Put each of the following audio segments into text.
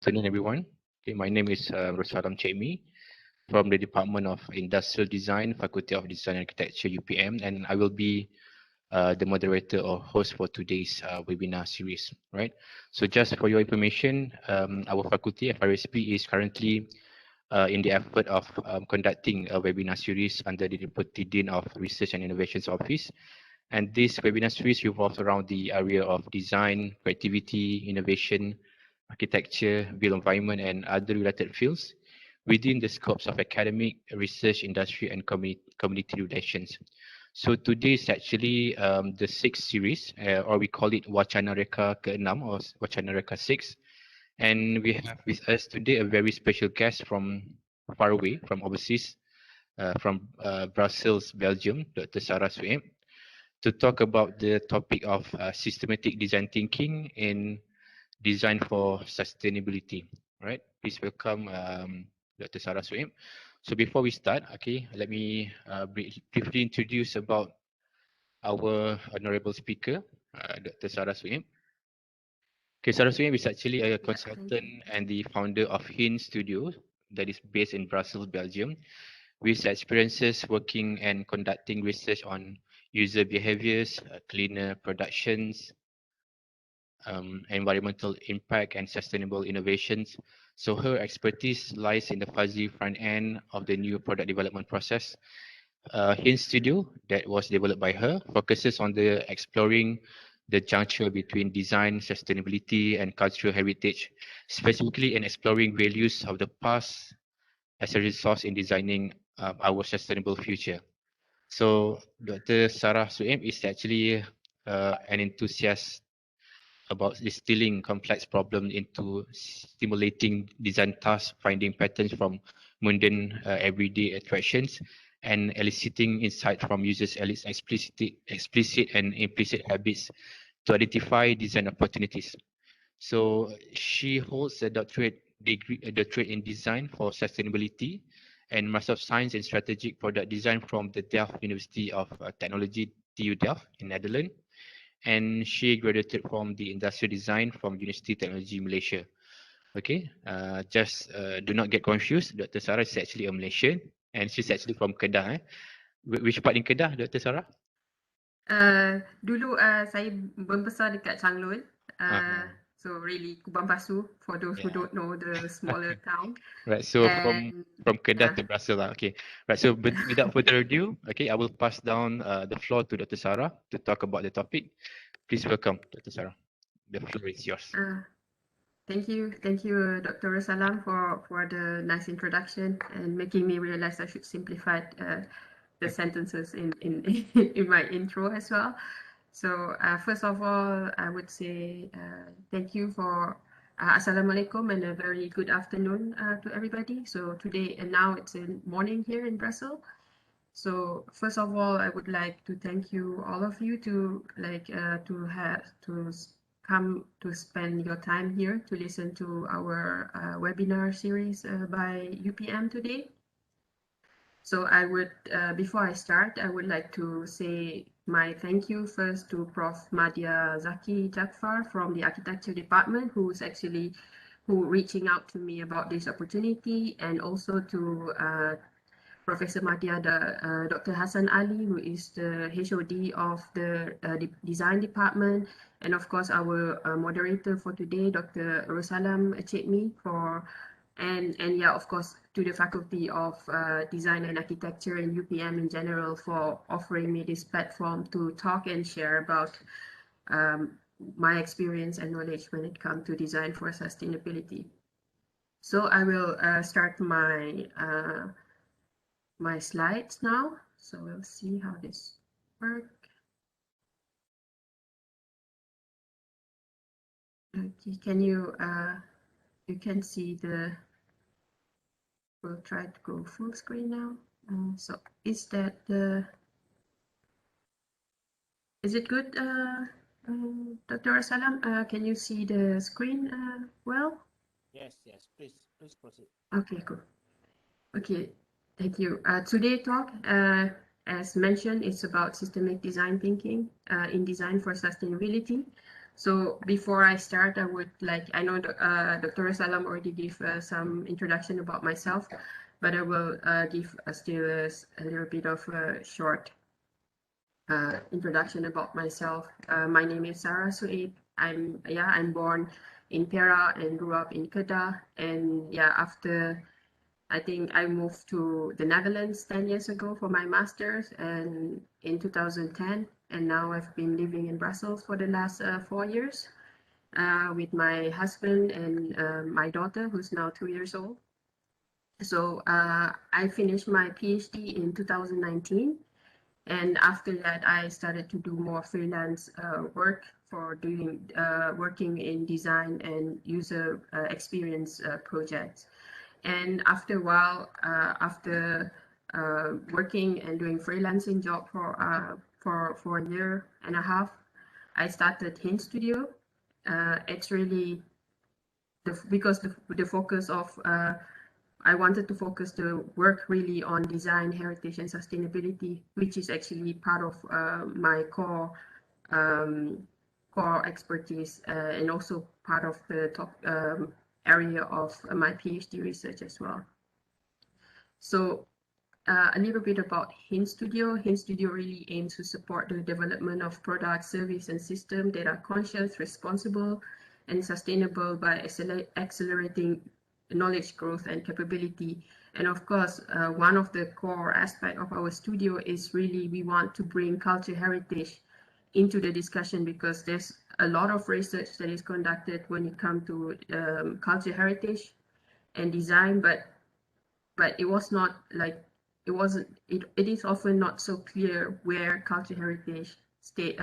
Afternoon, everyone. Okay, my name is Rosaram Chemi from the Department of Industrial Design, Faculty of Design and Architecture, UPM, and I will be the moderator or host for today's webinar series. Right. So, just for your information, our faculty FRSP is currently in the effort of conducting a webinar series under the Deputy Dean of Research and Innovations Office. And this webinar series revolves around the area of design, creativity, innovation, architecture, built environment, and other related fields within the scopes of academic, research, industry, and community relations. So today is actually the sixth series, or we call it WacanaReka ke-6 or WacanaReka 6. And we have with us today a very special guest from far away, from overseas, from Brussels, Belgium, Dr. Sarah Sueb, to talk about the topic of systematic design thinking in design for sustainability. Right? Please welcome Dr. Sarah Sueb. So before we start, okay, let me briefly introduce about our honorable speaker, Dr. Sarah Sueb. Okay, Sarah Sueb is actually a consultant and the founder of Hin Studio that is based in Brussels, Belgium, with experiences working and conducting research on user behaviors, cleaner productions, environmental impact, and sustainable innovations. So her expertise lies in the fuzzy front end of the new product development process. Hin Studio, that was developed by her, focuses on the exploring the juncture between design, sustainability, and cultural heritage, specifically in exploring values of the past as a resource in designing our sustainable future. So Dr. Sarah Sueb is actually an enthusiast about distilling complex problems into stimulating design tasks, finding patterns from mundane everyday attractions, and eliciting insight from users' explicit and implicit habits to identify design opportunities. So she holds a doctorate in design for sustainability and Master of Science in Strategic Product Design from the Delft University of Technology, TU Delft in Netherlands. And she graduated from the Industrial Design from University Technology Malaysia. Okay, just do not get confused. Dr. Sarah is actually a Malaysian and she's actually from Kedah. Which part in Kedah, Dr. Sarah? Dulu saya membesar dekat Changlun. So really Kubang Basu for those who don't know the smaller town. Right, so And from Kedah to Brussels. Okay, right. So without further ado, okay, I will pass down the floor to Dr. Sarah to talk about the topic. Please welcome Dr. Sarah. The floor is yours. Thank you, Dr. Salam, for the nice introduction and making me realize I should simplify the sentences in in my intro as well. So first of all, I would say thank you for Assalamualaikum and a very good afternoon to everybody. So today and now it's in morning here in Brussels. So first of all, I would like to thank you all of you to come to spend your time here to listen to our webinar series by UPM today. So I would, before I start, I would like to say my thank you first to Prof. Madia Zaki Jafar from the Architecture Department, who reaching out to me about this opportunity, and also to Professor Madia, Dr. Hassan Ali, who is the HOD of the Design Department, and of course our moderator for today, Dr. Rosalam Chekmi, and yeah, of course, to the Faculty of Design and Architecture and UPM in general for offering me this platform to talk and share about my experience and knowledge when it comes to design for sustainability. So I will start my slides now. So we'll see how this works. Okay, can you can see we'll try to go full screen now. So is it good, Dr. Salam? Can you see the screen well? Yes, please proceed. Okay, cool. Okay, thank you. Today's talk, as mentioned, it's about systemic design thinking in design for sustainability. So before I start, I would like, I know Dr. Salam already gave some introduction about myself, but I will give still a little bit of a short introduction about myself. My name is Sarah Suaib. I'm born in Perak and grew up in Kedah. And yeah, after I think I moved to the Netherlands 10 years ago for my master's and in 2010. And now I've been living in Brussels for the last 4 years with my husband and my daughter, who's now 2 years old. So I finished my PhD in 2019. And after that, I started to do more freelance work for working in design and user experience projects. And after a while, after working and doing freelancing job for a year and a half, I started Hint Studio. It's really because the focus of I wanted to focus the work really on design, heritage, and sustainability, which is actually part of my core expertise and also part of the top area of my PhD research as well. So a little bit about Hint Studio. Hint Studio really aims to support the development of products, service, and systems that are conscious, responsible, and sustainable by accelerating knowledge growth and capability. And of course, one of the core aspects of our studio is really we want to bring culture heritage into the discussion because there's a lot of research that is conducted when it comes to culture heritage and design, but it was not like it is often not so clear where culture heritage stay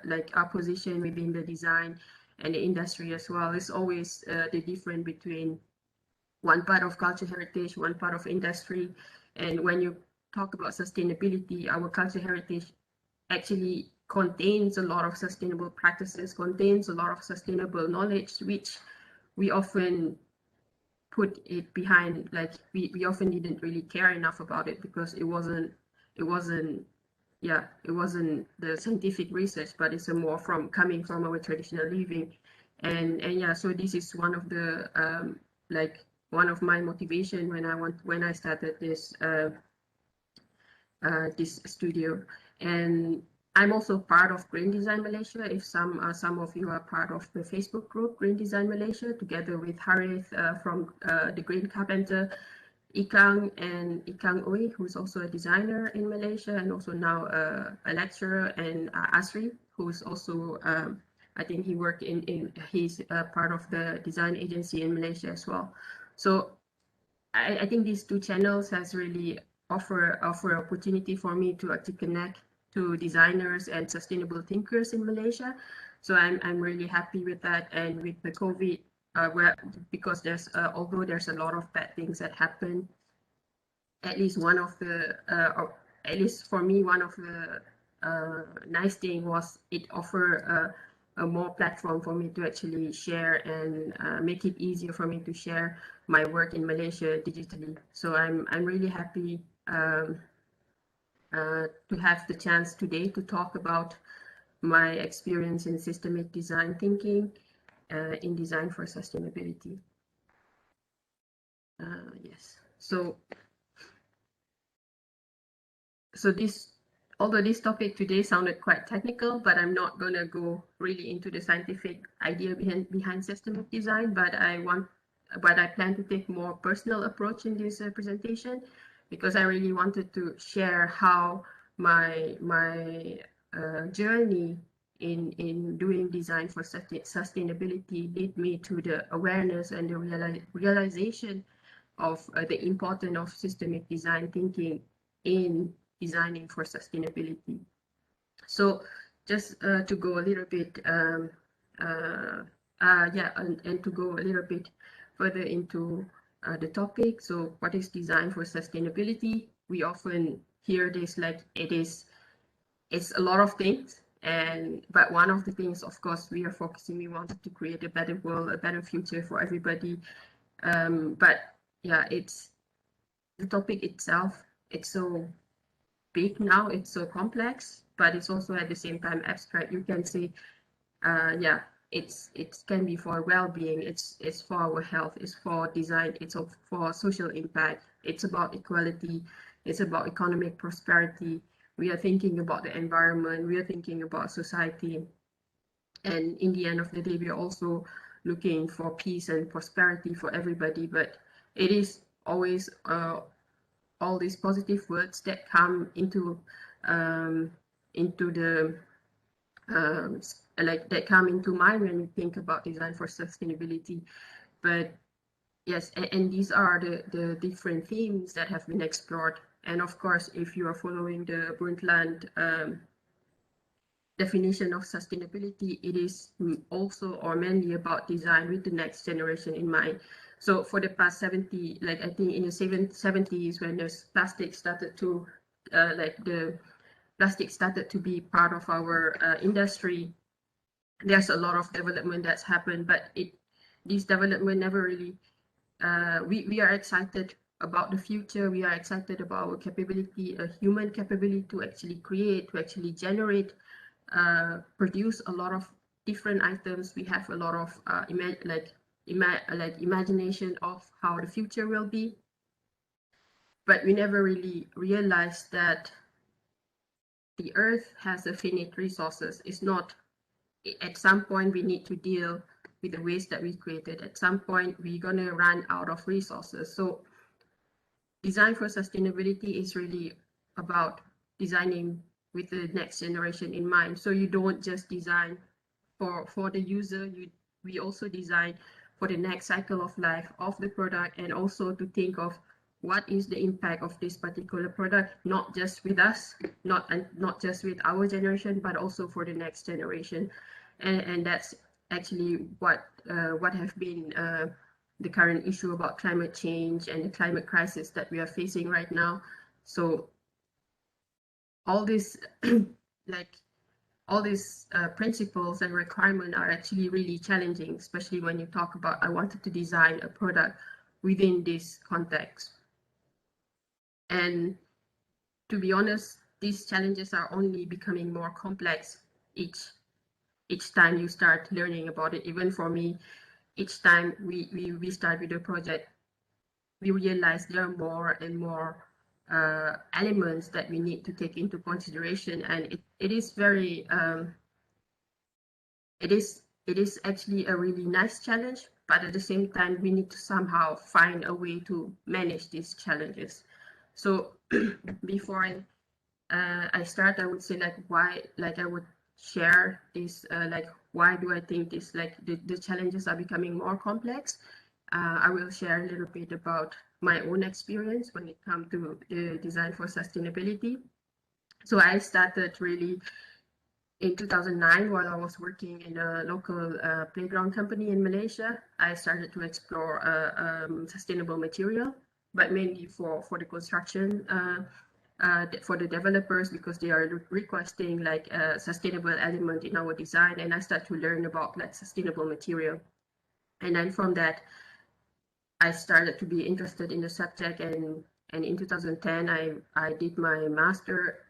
like our position within the design and the industry as well. It's always the difference between one part of culture heritage, one part of industry. And when you talk about sustainability, our culture heritage actually contains a lot of sustainable practices, contains a lot of sustainable knowledge, which we often put it behind, like we often didn't really care enough about it because it wasn't the scientific research, but it's a more coming from our traditional living. And yeah, so this is one of the like one of my motivation when I started this this studio. And I'm also part of Green Design Malaysia. If some of you are part of the Facebook group Green Design Malaysia, together with Harith from the Green Carpenter, Ikang Oi, who's also a designer in Malaysia and also now a lecturer, and Asri, who's also I think he's part of the design agency in Malaysia as well. So I think these two channels has really offer opportunity for me to connect to designers and sustainable thinkers in Malaysia. So I'm really happy with that. And with the COVID, because there's although there's a lot of bad things that happen, at least one of the or at least for me, one of the nice thing was it offer a more platform for me to actually share and make it easier for me to share my work in Malaysia digitally. So I'm really happy to have the chance today to talk about my experience in systemic design thinking in design for sustainability. Yes. So although this topic today sounded quite technical, but I'm not going to go really into the scientific idea behind systemic design, but I plan to take more personal approach in this presentation because I really wanted to share how my journey in doing design for sustainability led me to the awareness and the realization of the importance of systemic design thinking in designing for sustainability. So just to go a little bit, and to go a little bit further into the topic. So what is design for sustainability? We often hear this like it's a lot of things. But one of the things, of course, we wanted to create a better world, a better future for everybody. But yeah, it's the topic itself. It's so big now, it's so complex, but it's also at the same time abstract. You can say, it can be for well-being, it's for our health, it's for design, it's for social impact, it's about equality, it's about economic prosperity. We are thinking about the environment, we are thinking about society, and in the end of the day, we are also looking for peace and prosperity for everybody. But it is always all these positive words that come into the like that come into mind when we think about design for sustainability. But yes, and these are the different themes that have been explored. And of course, if you are following the Brundtland definition of sustainability, it is also or mainly about design with the next generation in mind. So for the past 70, like I think in the 70s, when the plastic started to the plastic started to be part of our industry, there's a lot of development that's happened, but this development never really, we are excited about the future. We are excited about our capability, a human capability to actually create, to actually generate, produce a lot of different items. We have a lot of imagination of how the future will be, but we never really realized that the earth has a finite resources. It's not, at some point we need to deal with the waste that we created. At some point we're gonna run out of resources. So design for sustainability is really about designing with the next generation in mind. So you don't just design for the user, we also design for the next cycle of life of the product, and also to think of what is the impact of this particular product, not just with us, not just with our generation, but also for the next generation. And that's actually what have been the current issue about climate change and the climate crisis that we are facing right now. So all this like all these principles and requirements are actually really challenging, especially when you talk about, I wanted to design a product within this context. And to be honest, these challenges are only becoming more complex each time you start learning about it. Even for me, each time we start with a project, we realize there are more and more elements that we need to take into consideration, and it is very it is actually a really nice challenge, but at the same time we need to somehow find a way to manage these challenges. So before I start, I would say why, I would share this, why do I think this, the challenges are becoming more complex. I will share a little bit about my own experience when it comes to the design for sustainability. So I started really in 2009 while I was working in a local playground company in Malaysia. I started to explore sustainable material, but mainly for the construction, for the developers, because they are requesting a sustainable element in our design. And I started to learn about sustainable material. And then from that, I started to be interested in the subject, and in 2010, I did my master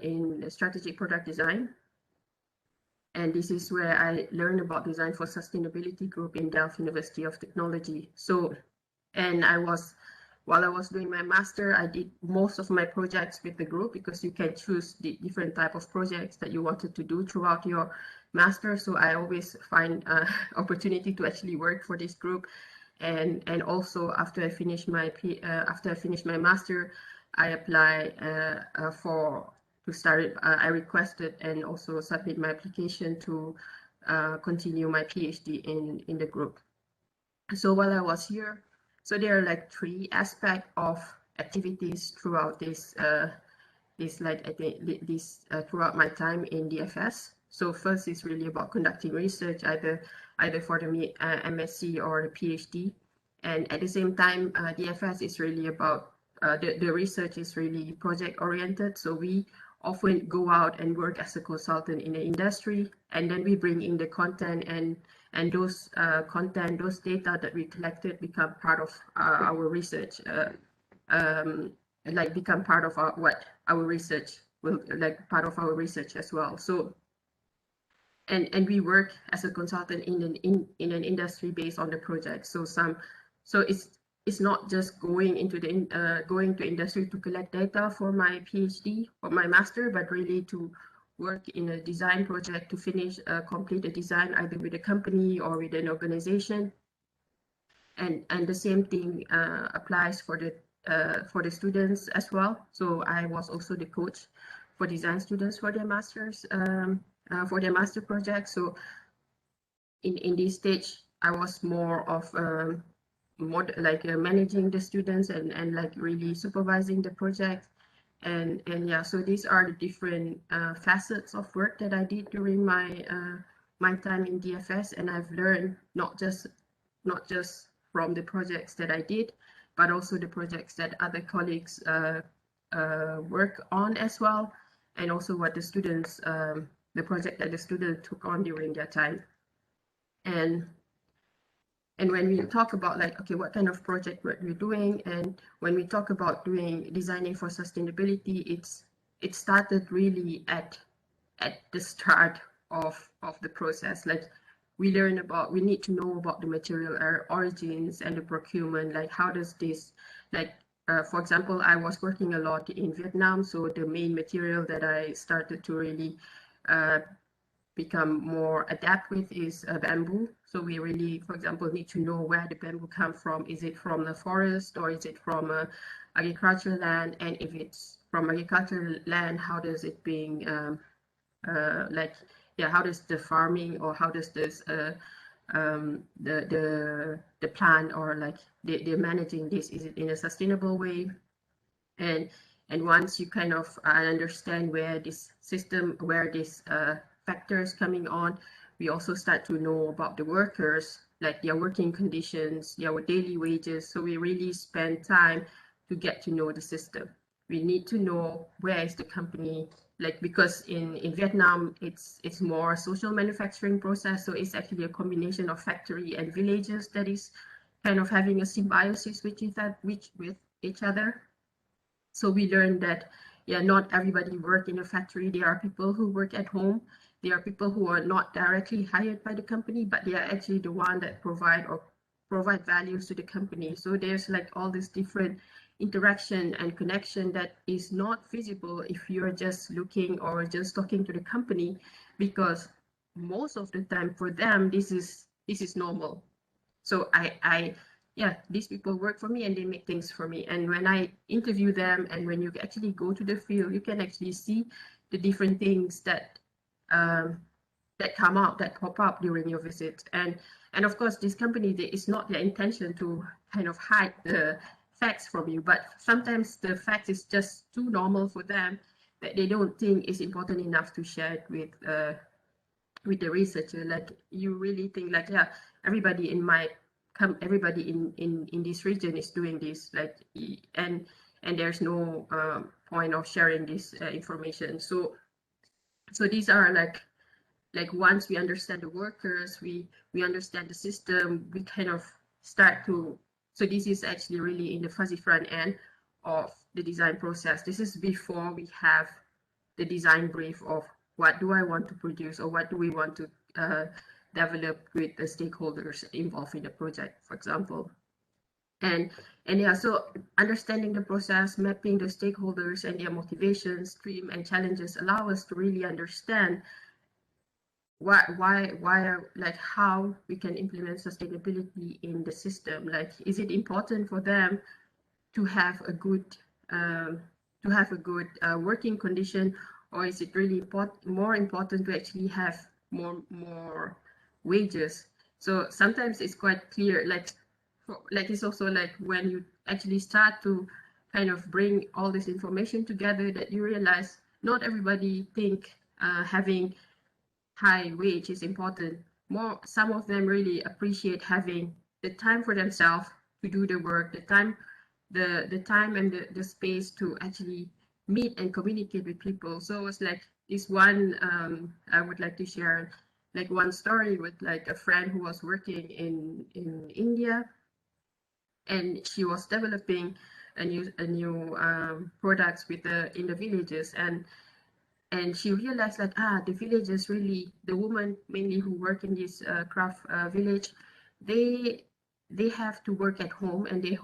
in strategic product design. And this is where I learned about design for sustainability group in Delft University of Technology. So, and while I was doing my master, I did most of my projects with the group, because you can choose the different type of projects that you wanted to do throughout your master. So I always find opportunity to actually work for this group. And also after I finished my master, I applied to start it. I requested and also submit my application to continue my PhD in the group. So while I was here, so there are 3 aspects of activities throughout this throughout my time in DFS. So first is really about conducting research, either for the MSc or the PhD. And at the same time, DFS is really about, the research is really project oriented. So we often go out and work as a consultant in the industry, and then we bring in the content, and those those data that we collected become part of our research, become part of our research will part of our research as well. So, and we work as a consultant in an industry based on the project. So it's not just going into going to industry to collect data for my PhD or my master, but really to work in a design project to finish complete a design either with a company or with an organization. And the same thing applies for the students as well. So I was also the coach for design students for their masters for their master project. So in this stage, I was more of managing the students and like really supervising the project. And yeah, so these are the different facets of work that I did during my time in DFS, and I've learned not just from the projects that I did, but also the projects that other colleagues work on as well, and also what the students, the project that the student took on during their time. And when we talk about like, okay, what kind of project we're doing, and when we talk about designing for sustainability, it started really at the start of the process. Like we need to know about the material origins and the procurement, like how does this, like for example, I was working a lot in Vietnam, so the main material that I started to really become more adept with is bamboo. So we really, for example, need to know where the bamboo comes from. Is it from the forest or is it from agricultural land? And if it's from agricultural land, how does it being how does the farming or how does this the plant or like they're managing this, is it in a sustainable way? And once you kind of understand where this factors coming on, we also start to know about the workers, like their working conditions, their daily wages. So we really spend time to get to know the system. We need to know where is the company, like because in Vietnam it's more social manufacturing process, so it's actually a combination of factory and villages that is kind of having a symbiosis with each other. So we learned that, yeah, not everybody work in a factory. There are people who work at home. There are people who are not directly hired by the company, but they are actually the one that provide values to the company. So there's like all this different interaction and connection that is not visible if you're just looking or just talking to the company, because most of the time for them this is normal. So yeah, these people work for me and they make things for me. And when I interview them and when you actually go to the field, you can actually see the different things that that pop up during your visit. And of course, this company, it's not their intention to kind of hide the facts from you, but sometimes the facts is just too normal for them that they don't think it's important enough to share it with the researcher. Like you really think like, yeah, everybody in this region is doing this, like, and there's no point of sharing this information. So these are like once we understand the workers, we understand the system, we kind of start to, so this is actually really in the fuzzy front end of the design process. This is before we have the design brief of what do I want to produce or what do we want to develop with the stakeholders involved in the project, for example. And yeah, so understanding the process, mapping the stakeholders and their motivations, dream and challenges allow us to really understand like how we can implement sustainability in the system. Like, is it important for them to have a good working condition, or is it really more important to actually have more wages? So sometimes it's quite clear, like it's also like when you actually start to kind of bring all this information together, that you realize not everybody think having high wage is important. Some of them really appreciate having the time for themselves to do the work, the time and the space to actually meet and communicate with people. So it's like this one, I would like to share like one story with like a friend who was working in India, and she was developing a new products with in the villages. and she realized that the villagers really, the women mainly who work in this craft village, they have to work at home, and they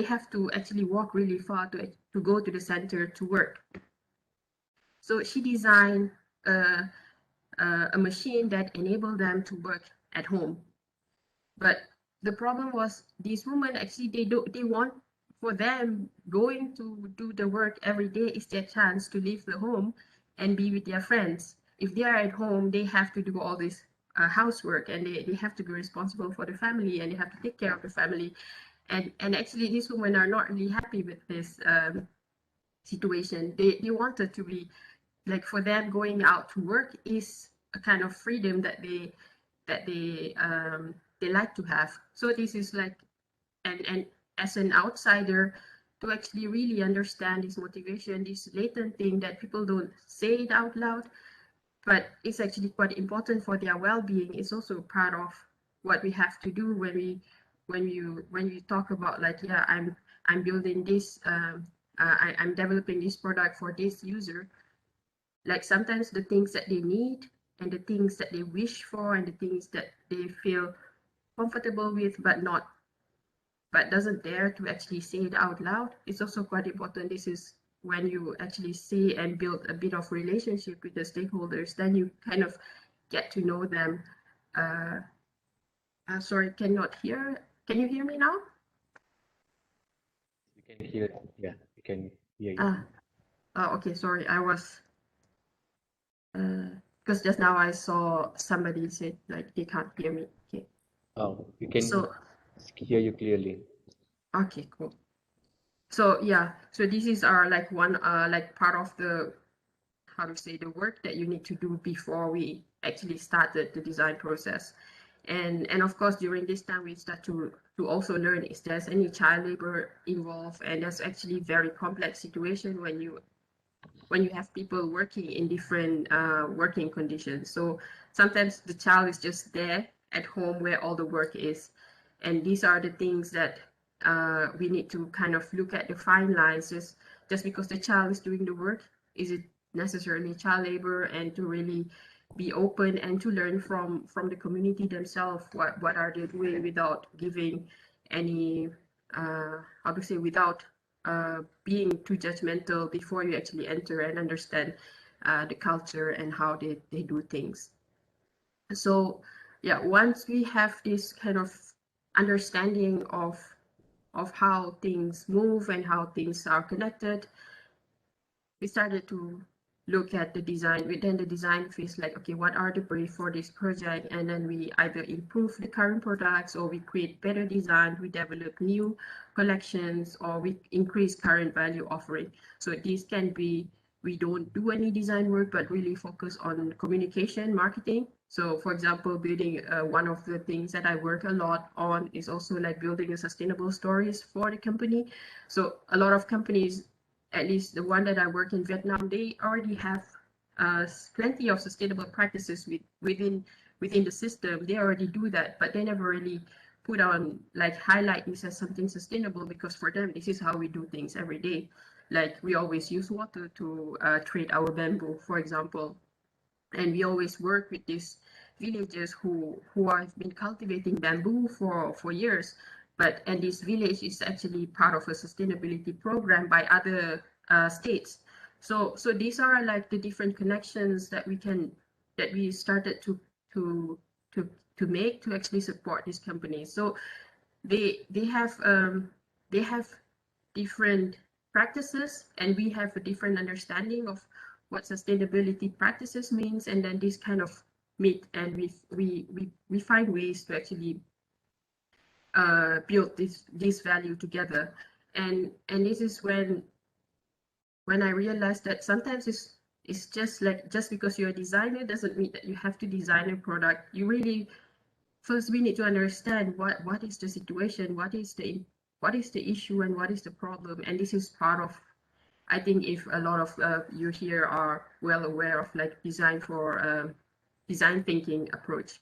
have to actually walk really far to go to the center to work. So she designed a machine that enabled them to work at home. But the problem was these women actually they want, for them, going to do the work every day is their chance to leave the home and be with their friends. If they are at home, they have to do all this housework, and they have to be responsible for the family, and they have to take care of the family. And actually these women are not really happy with this situation. They wanted to be, like, for them, going out to work is a kind of freedom that they like to have. So this is like, and as an outsider, to actually really understand this motivation, this latent thing that people don't say it out loud, but it's actually quite important for their well-being, is also part of what we have to do when you talk about, like, yeah, I'm building this, I'm developing this product for this user. Like, sometimes the things that they need, and the things that they wish for, and the things that they feel comfortable with but doesn't dare to actually say it out loud, it's also quite important. This is when you actually see and build a bit of relationship with the stakeholders, then you kind of get to know them. Sorry, cannot hear. Can you hear me now? We can hear. Yeah, we can hear you. Okay, sorry, I was because just now I saw somebody said like they can't hear me. Okay. Oh, we can So hear you clearly. okay, cool. So yeah, so this is our like one like part of the, how to say, the work that you need to do before we actually started the design process. And of course during this time we start to also learn if there's any child labor involved, and that's actually very complex situation when you have people working in different working conditions. So sometimes the child is just there at home where all the work is. And these are the things that we need to kind of look at the fine lines. Just because the child is doing the work, is it necessarily child labor? And to really be open and to learn from the community themselves, what are they doing, without giving any how to say, without being too judgmental before you actually enter and understand the culture and how they do things. So yeah, once we have this kind of understanding of how things move and how things are connected, we started to look at the design. Within the design phase, like, okay, what are the brief for this project? And then we either improve the current products, or we create better design, we develop new collections, or we increase current value offering. So these can be, we don't do any design work, but really focus on communication, marketing. So for example, building one of the things that I work a lot on is also like building a sustainable stories for the company. So a lot of companies, at least the one that I work in Vietnam, they already have plenty of sustainable practices within the system. They already do that, but they never really put on, like, highlight this as something sustainable, because for them this is how we do things every day. Like, we always use water to trade our bamboo, for example, and we always work with these villagers who have been cultivating bamboo for years. And this village is actually part of a sustainability program by other states. So these are like the different connections that we started to to make to actually support these companies. So they have different practices, and we have a different understanding of what sustainability practices means, and then this kind of meet, and we find ways to actually build this value together. And this is when I realized that sometimes it's just like, just because you're a designer doesn't mean that you have to design a product. You really, first we need to understand what is the situation, what is the issue, and what is the problem. And this is part of, I think, if a lot of you here are well aware of like design thinking approach.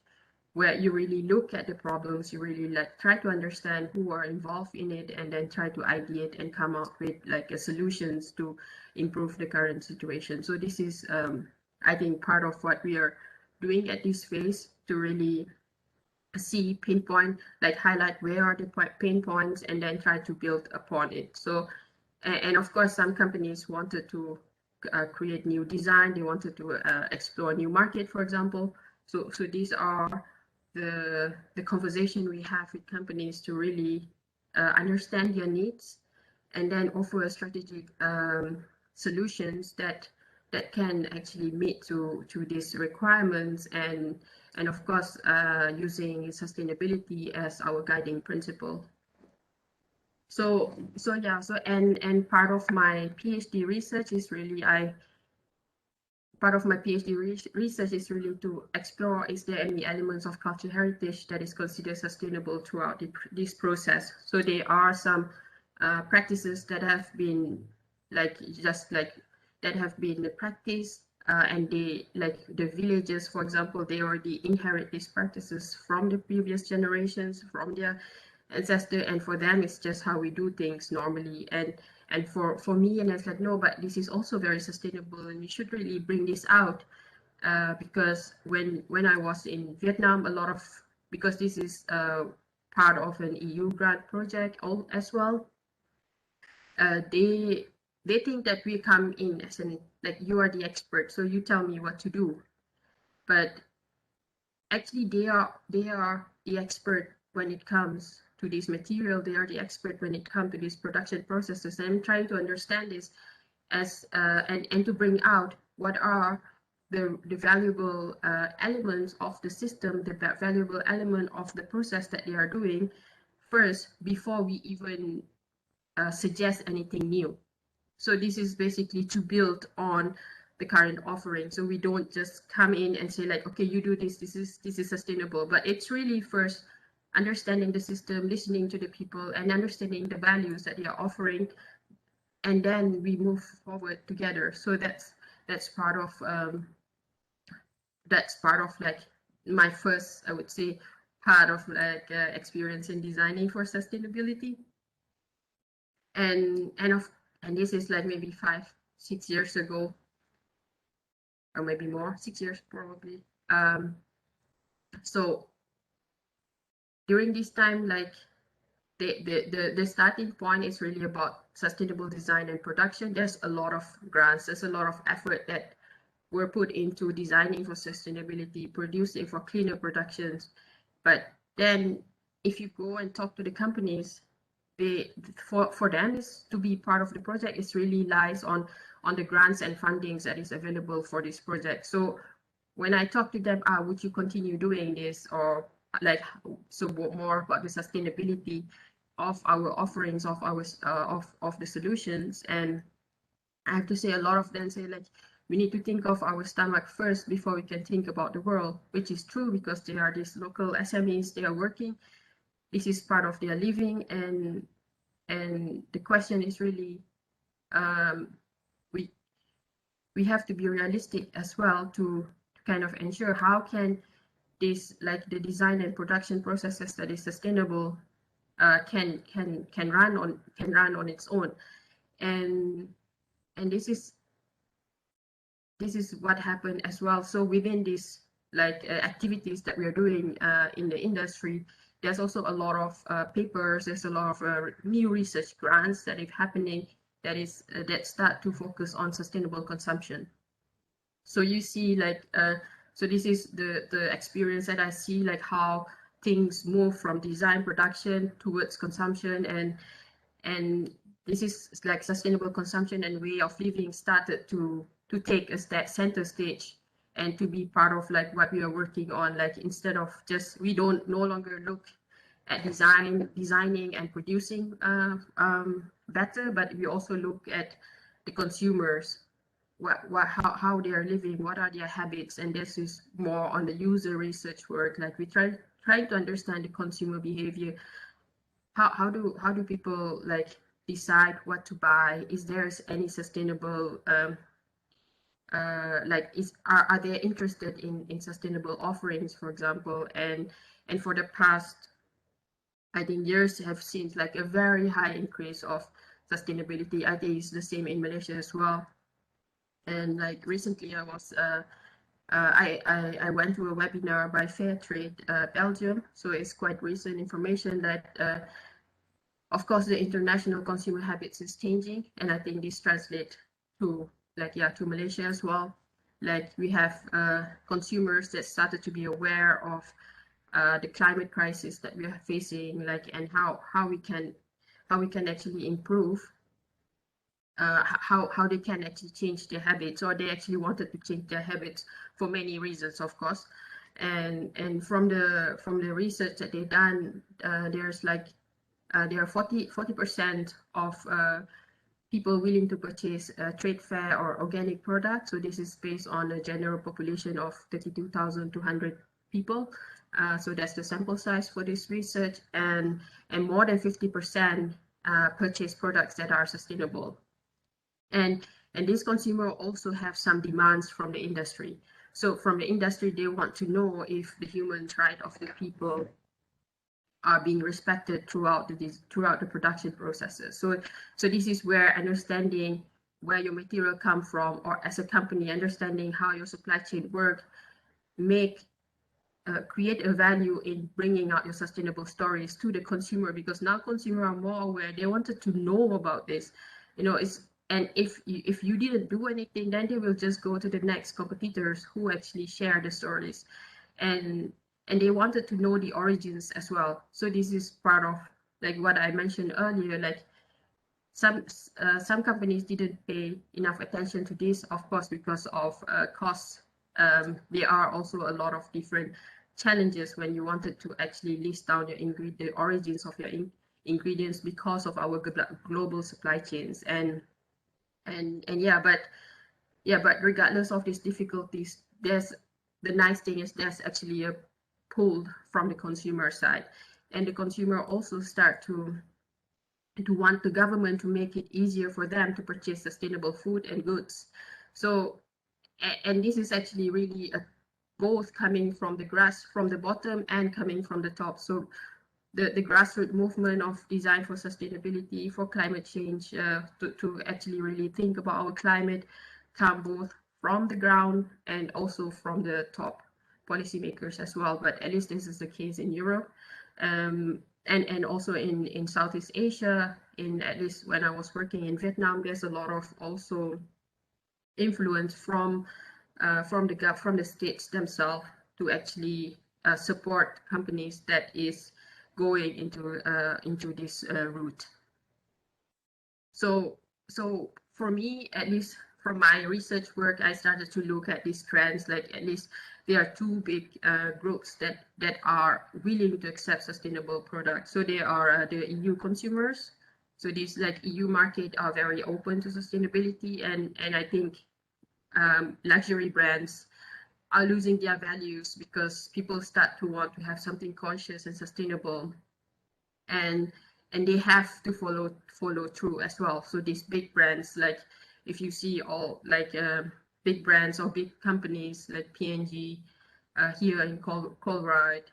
where you really look at the problems, you really like try to understand who are involved in it, and then try to ideate and come up with like a solutions to improve the current situation. So this is, I think, part of what we are doing at this phase to really see, pinpoint, like highlight where are the pain points, and then try to build upon it. So, and of course, some companies wanted to create new design. They wanted to explore a new market, for example. So these are the conversation we have with companies to really understand their needs, and then offer a strategic solutions that can actually meet to these requirements, and of course using sustainability as our guiding principle. So yeah, so and part of my PhD research is really research is really to explore, is there any elements of cultural heritage that is considered sustainable throughout this process. So there are some practices that have been that have been practiced, and they, like the villages, for example, they already inherit these practices from the previous generations, from their ancestor, and for them it's just how we do things normally. And for me, and I was like, no, but this is also very sustainable, and we should really bring this out, because when I was in Vietnam, a lot of, because this is part of an EU grant project as well, they think that we come in as an, like, you are the expert, so you tell me what to do. But actually they are the expert when it comes to this material. They are the expert when it comes to these production processes. And I'm trying to understand this as and to bring out what are the valuable elements of the system, the valuable element of the process that they are doing first, before we even suggest anything new. So this is basically to build on the current offering. So we don't just come in and say like, okay, you do this, this is sustainable. But it's really first understanding the system, listening to the people, and understanding the values that they are offering, and then we move forward together. So that's part of like my first, I would say, part of like experience in designing for sustainability. And this is like maybe 5-6 years ago, or maybe more, 6 years probably. So during this time, like the starting point is really about sustainable design and production. There's a lot of grants, there's a lot of effort that were put into designing for sustainability, producing for cleaner productions. But then if you go and talk to the companies, for them is to be part of the project, it really lies on the grants and fundings that is available for this project. So when I talk to them, would you continue doing this, or like, so more about the sustainability of our offerings, of our of the solutions. And I have to say, a lot of them say like, we need to think of our stomach first before we can think about the world, which is true, because they are these local SMEs, they are working, this is part of their living. And the question is really, we have to be realistic as well to kind of ensure how can this, like the design and production processes that is sustainable, can run on its own. And this is what happened as well. So within these like activities that we are doing in the industry, there's also a lot of papers, there's a lot of new research grants that is happening, that start to focus on sustainable consumption. So you see like, so this is the experience that I see, like how things move from design production towards consumption, and this is like sustainable consumption and way of living started to take us that center stage, and to be part of like what we are working on. Like, instead of just, we don't no longer look at designing and producing better, but we also look at the consumers, how they are living, what are their habits. And this is more on the user research work. Like, we try to understand the consumer behavior. How do people like decide what to buy? Is there any sustainable are they interested in sustainable offerings, for example, and for the past, I think, years have seen like a very high increase of sustainability. I think it's the same in Malaysia as well. And like recently, I went to a webinar by Fairtrade Belgium, so it's quite recent information that of course the international consumer habits is changing, and I think this translates to to Malaysia as well. Like we have consumers that started to be aware of the climate crisis that we are facing, like, and how we can actually improve, how they can actually change their habits, or they actually wanted to change their habits for many reasons, of course. And from the research that they've done, there's like there are 40% of people willing to purchase trade fair or organic products. So this is based on a general population of 32,200 people. So that's the sample size for this research, and more than 50% purchase products that are sustainable. And these consumers also have some demands from the industry. So from the industry, they want to know if the human rights of the people are being respected throughout the production processes. So this is where understanding where your material come from, or as a company, understanding how your supply chain work, create a value in bringing out your sustainable stories to the consumer, because now consumers are more aware. They wanted to know about this, and if you didn't do anything, then they will just go to the next competitors who actually share the stories, and they wanted to know the origins as well. So this is part of like what I mentioned earlier, like some companies didn't pay enough attention to this, of course, because of costs. There are also a lot of different challenges when you wanted to actually list down the origins of your ingredients, because of our global supply chains. And but regardless of these difficulties, the nice thing is there's actually a pull from the consumer side, and the consumer also start to want the government to make it easier for them to purchase sustainable food and goods. So, and this is actually really both coming from the bottom and coming from the top. So the grassroots movement of design for sustainability, for climate change, to actually really think about our climate, come both from the ground and also from the top policymakers as well. But at least this is the case in Europe, and also in Southeast Asia. At least when I was working in Vietnam, there's a lot of also influence from the states themselves to actually support companies that is going into this route. So for me, at least from my research work, I started to look at these trends. Like, at least there are two big groups that are willing to accept sustainable products. So they are the EU consumers. So these like EU market are very open to sustainability, and I think luxury brands are losing their values because people start to want to have something conscious and sustainable, and they have to follow through as well. So these big brands, like if you see all like big brands or big companies like P&G here in Colruyt,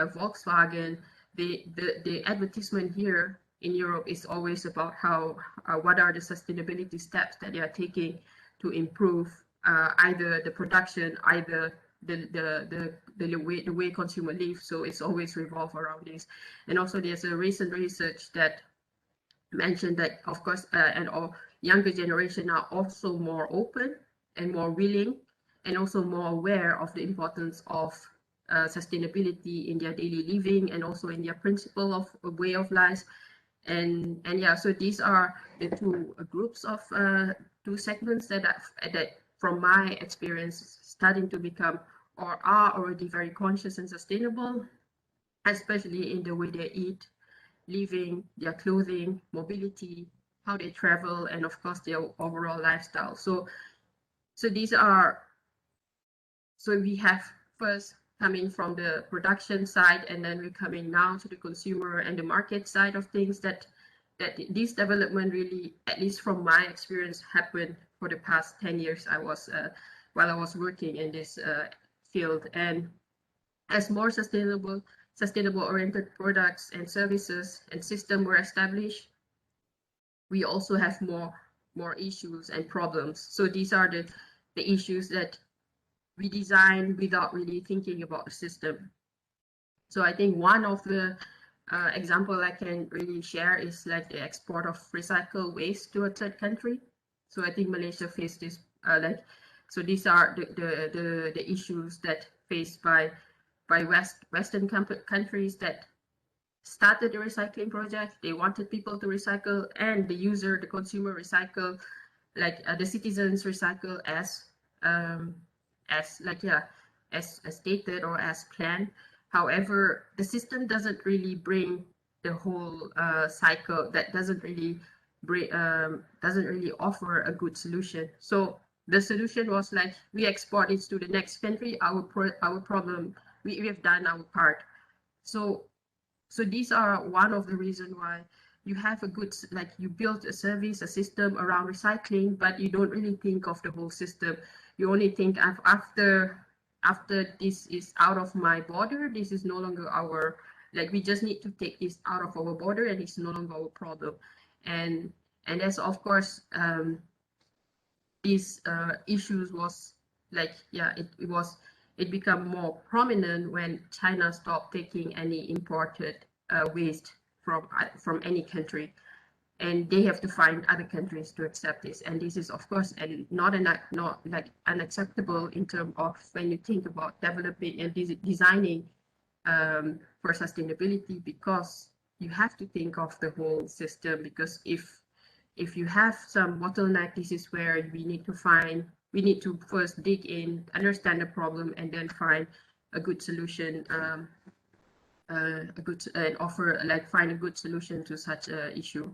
Volkswagen, the advertisement here in Europe is always about how what are the sustainability steps that they are taking to improve either the production, either the way consumer live. So it's always revolve around this. And also there's a recent research that mentioned that, of course, and our younger generation are also more open and more willing, and also more aware of the importance of sustainability in their daily living, and also in their principle of way of life. And yeah, so these are the two groups of two segments that from my experience starting to become or are already very conscious and sustainable, especially in the way they eat, living, their clothing, mobility, how they travel, and of course their overall lifestyle. So these are, so we have first coming from the production side, and then we're coming now to the consumer and the market side of things, that this development really, at least from my experience, happened for the past 10 years I was while I was working in this field. And as more sustainable oriented products and services and systems were established, we also have more issues and problems. So these are the issues that we design without really thinking about the system. So I think one of the example I can really share is like the export of recycled waste to a third country. So I think Malaysia faced this so these are the issues that faced by Western countries that started the recycling project. They wanted people to recycle, and the consumer recycle, like the citizens recycle as stated or as planned. However, the system doesn't really bring the whole cycle. That doesn't really offer a good solution. So the solution was like, we export it to the next country. Our problem, we have done our part. So these are one of the reasons why you have a good, like you build a service, a system around recycling, but you don't really think of the whole system. You only think of after this is out of my border, this is no longer our, like we just need to take this out of our border and it's no longer our problem. And that's of course these issues was like, yeah, it become more prominent when China stopped taking any imported waste from any country, and they have to find other countries to accept this. And this is of course and not like unacceptable in terms of when you think about developing and designing for sustainability, because you have to think of the whole system. Because if you have some bottleneck, this is where we need to first dig in, understand the problem, and then find a good solution, find a good solution to such a issue.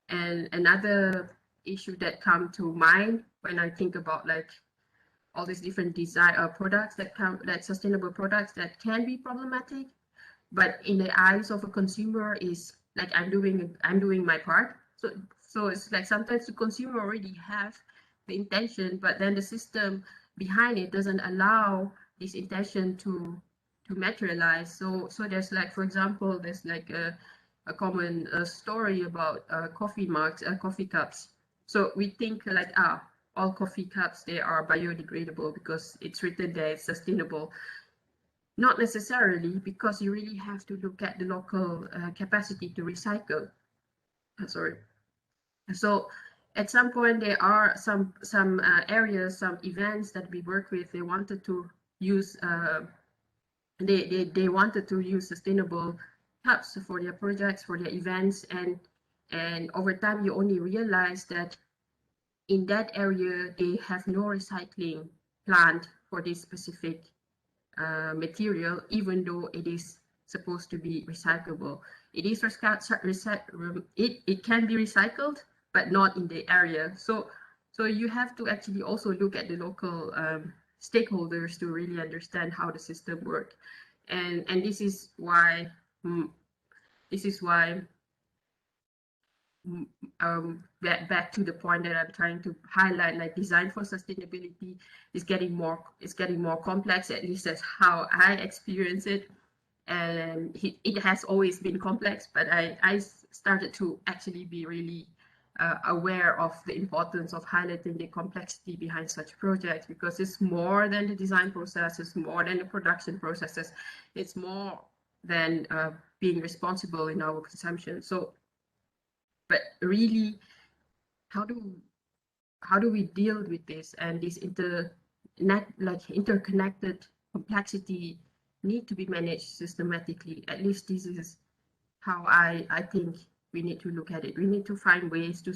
And another issue that come to mind when I think about like all these different design products that sustainable products that can be problematic, but in the eyes of a consumer is like, I'm doing my part. So it's like sometimes the consumer already have the intention, but then the system behind it doesn't allow this intention to materialize. So there's like, for example, there's like a common story about coffee cups. So we think like, all coffee cups, they are biodegradable because it's written there it's sustainable. Not necessarily, because you really have to look at the local capacity to recycle. Sorry. So at some point there are some areas, some events that we work with. They wanted to use they wanted to use sustainable cups for their projects, for their events, and over time you only realize that in that area they have no recycling plant for this specific material, even though it is supposed to be recyclable. It is it can be recycled, but not in the area. So you have to actually also look at the local stakeholders to really understand how the system works. And this is why back to the point that I'm trying to highlight, like design for sustainability is getting more complex. At least that's how I experience it. And it has always been complex, but I started to actually be really aware of the importance of highlighting the complexity behind such projects, because it's more than the design process, it's more than the production processes, it's more than being responsible in our consumption. So, but really, how do we deal with this? And this interconnected complexity need to be managed systematically. At least this is how I think we need to look at it. We need to find ways to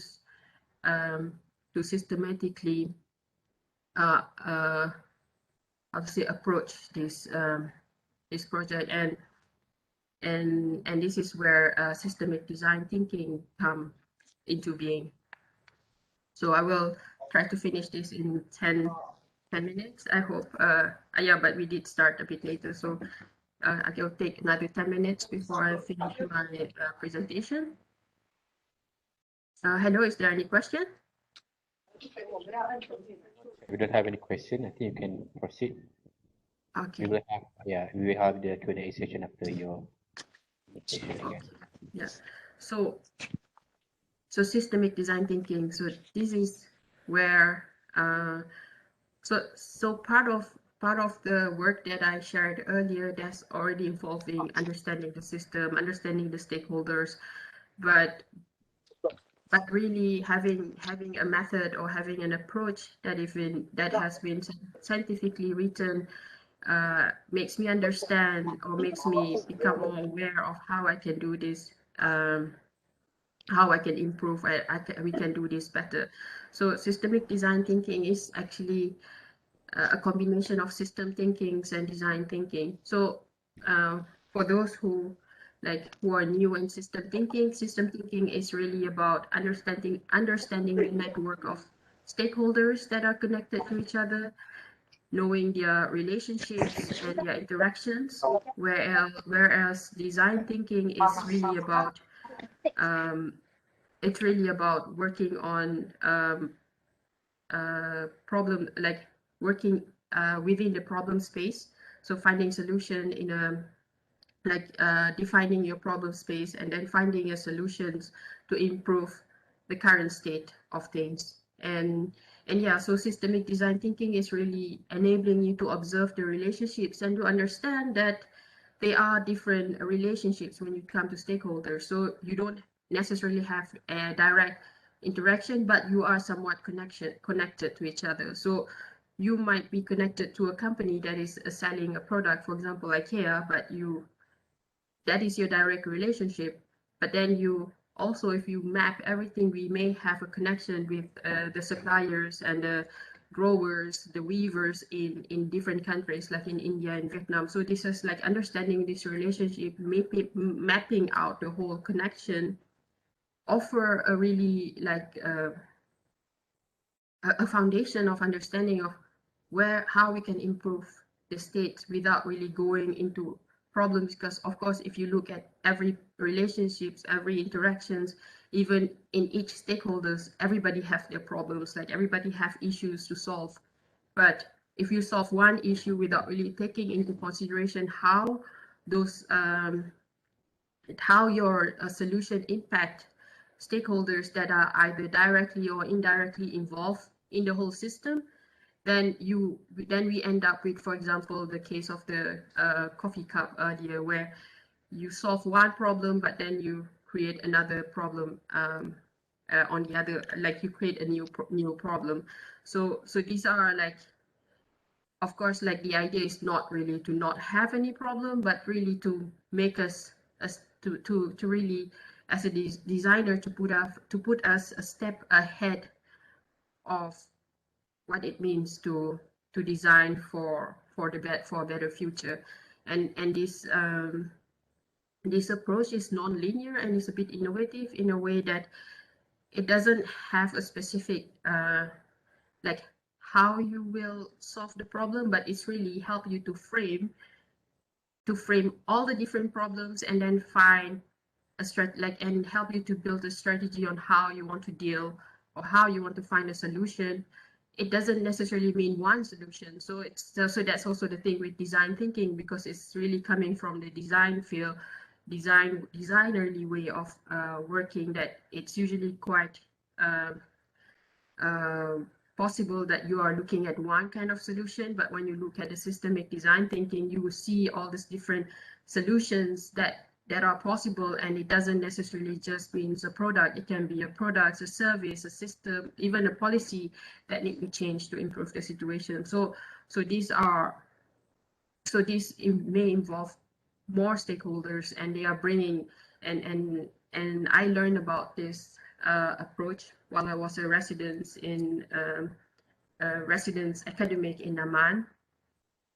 systematically obviously approach this this project, and this is where systemic design thinking come into being. So I will try to finish this in 10 minutes, I hope. Yeah, but we did start a bit later, so I will take another 10 minutes before I finish my presentation. Hello, is there any question? If you don't have any question, I think you can proceed. Okay. We will have the Q&A session after your presentation again. Yeah. So systemic design thinking. So this is where so part of the work that I shared earlier, that's already involving understanding the system, understanding the stakeholders, but really having a method or having an approach that has been scientifically written makes me understand or makes me become more aware of how I can do this, how I can improve. We can do this better. So systemic design thinking is actually a combination of system thinkings and design thinking. So for those who are new in system thinking is really about understanding the network of stakeholders that are connected to each other, knowing their relationships and their interactions, whereas design thinking is really about working on problem, like working within the problem space. So finding solution in a defining your problem space and then finding a solutions to improve the current state of things. And yeah, so systemic design thinking is really enabling you to observe the relationships and to understand that they are different relationships when you come to stakeholders. So you don't necessarily have a direct interaction, but you are somewhat connected to each other. So you might be connected to a company that is selling a product, for example, IKEA, but that is your direct relationship. But then you also, if you map everything, we may have a connection with the suppliers and the growers, the weavers in different countries, like in India and Vietnam. So this is like understanding this relationship, mapping out the whole connection, offer a really a foundation of understanding of how we can improve the state without really going into problems. Because of course, if you look at every relationships, every interactions, even in each stakeholders, everybody have their problems, like everybody have issues to solve. But if you solve one issue without really taking into consideration how those how your solution impact stakeholders that are either directly or indirectly involved in the whole system, then we end up with, for example, the case of the coffee cup earlier, where you solve one problem, but then you create another problem on the other, like you create a new problem. So these are like, of course, like the idea is not really to not have any problem, but really to make us to really, as a designer, to put us a step ahead of what it means to design for a better future. And this approach is non-linear and is a bit innovative in a way that it doesn't have a specific like how you will solve the problem, but it's really help you to frame all the different problems and then find and help you to build a strategy on how you want to deal or how you want to find a solution. It doesn't necessarily mean one solution. So that's also the thing with design thinking, because it's really coming from the design field, designerly way of working, that it's usually quite possible that you are looking at one kind of solution, but when you look at the systemic design thinking, you will see all these different solutions that are possible, and it doesn't necessarily just means a product. It can be a product, a service, a system, even a policy that need to change to improve the situation. So these may involve more stakeholders, and they are bringing and I learned about this approach while I was a resident in residence academic in Naman.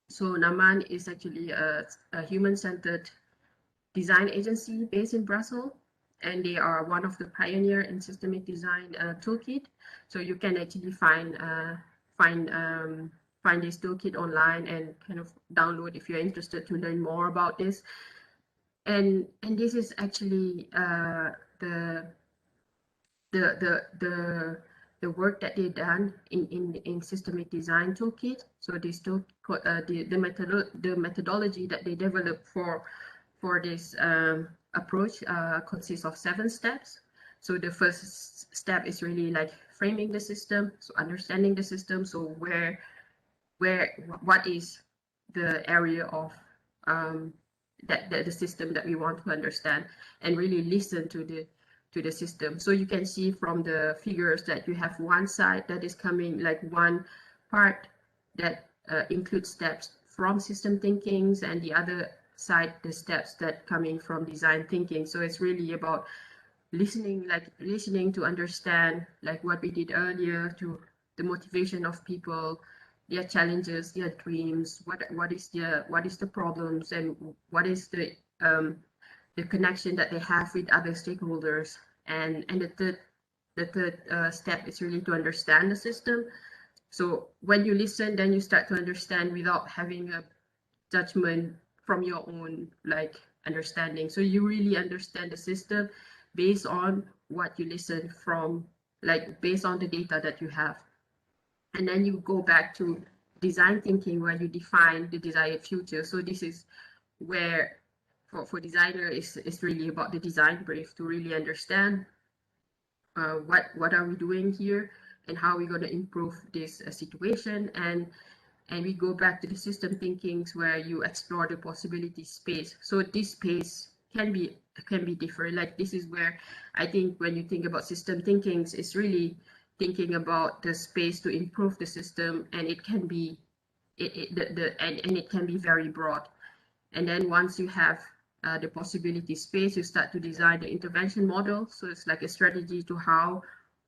So Naman is actually a human-centered design agency based in Brussels, and they are one of the pioneer in systemic design toolkit. So you can actually find this toolkit online and kind of download if you're interested to learn more about this. And this is actually the the work that they done in systemic design toolkit. So this the methodology that they developed for this approach consists of 7 steps. So the first step is really like framing the system, so understanding the system. So what is the area of that the system that we want to understand, and really listen to the system. So you can see from the figures that you have one side that is coming, like one part that includes steps from system thinkings, and the other side the steps that coming from design thinking. So it's really about listening to understand, like what we did earlier, to the motivation of people, their challenges, their dreams, what is the problems, and what is the connection that they have with other stakeholders. And the third step is really to understand the system. So when you listen, then you start to understand without having a judgment from your own like understanding. So you really understand the system based on what you listen from, like based on the data that you have. And then you go back to design thinking, where you define the desired future. So this is where for designer is really about the design brief, to really understand what are we doing here, and how we're going to improve this situation. And we go back to the system thinkings, where you explore the possibility space. So this space can be different. Like this is where I think when you think about system thinkings, it's really thinking about the space to improve the system, and it can be and it can be very broad. And then once you have the possibility space, you start to design the intervention model. So it's like a strategy to how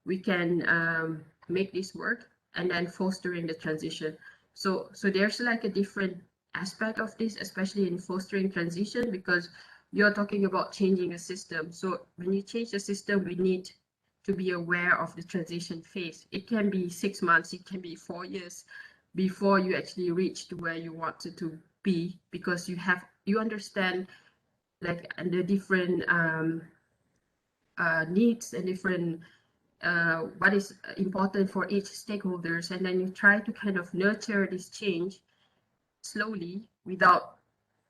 we can make this work, and then fostering the transition. So there's like a different aspect of this, especially in fostering transition, because you're talking about changing a system. So when you change the system, we need to be aware of the transition phase. It can be 6 months, it can be 4 years before you actually reach to where you wanted to be, because you understand like the different needs and different what is important for each stakeholders, and then you try to kind of nurture this change slowly without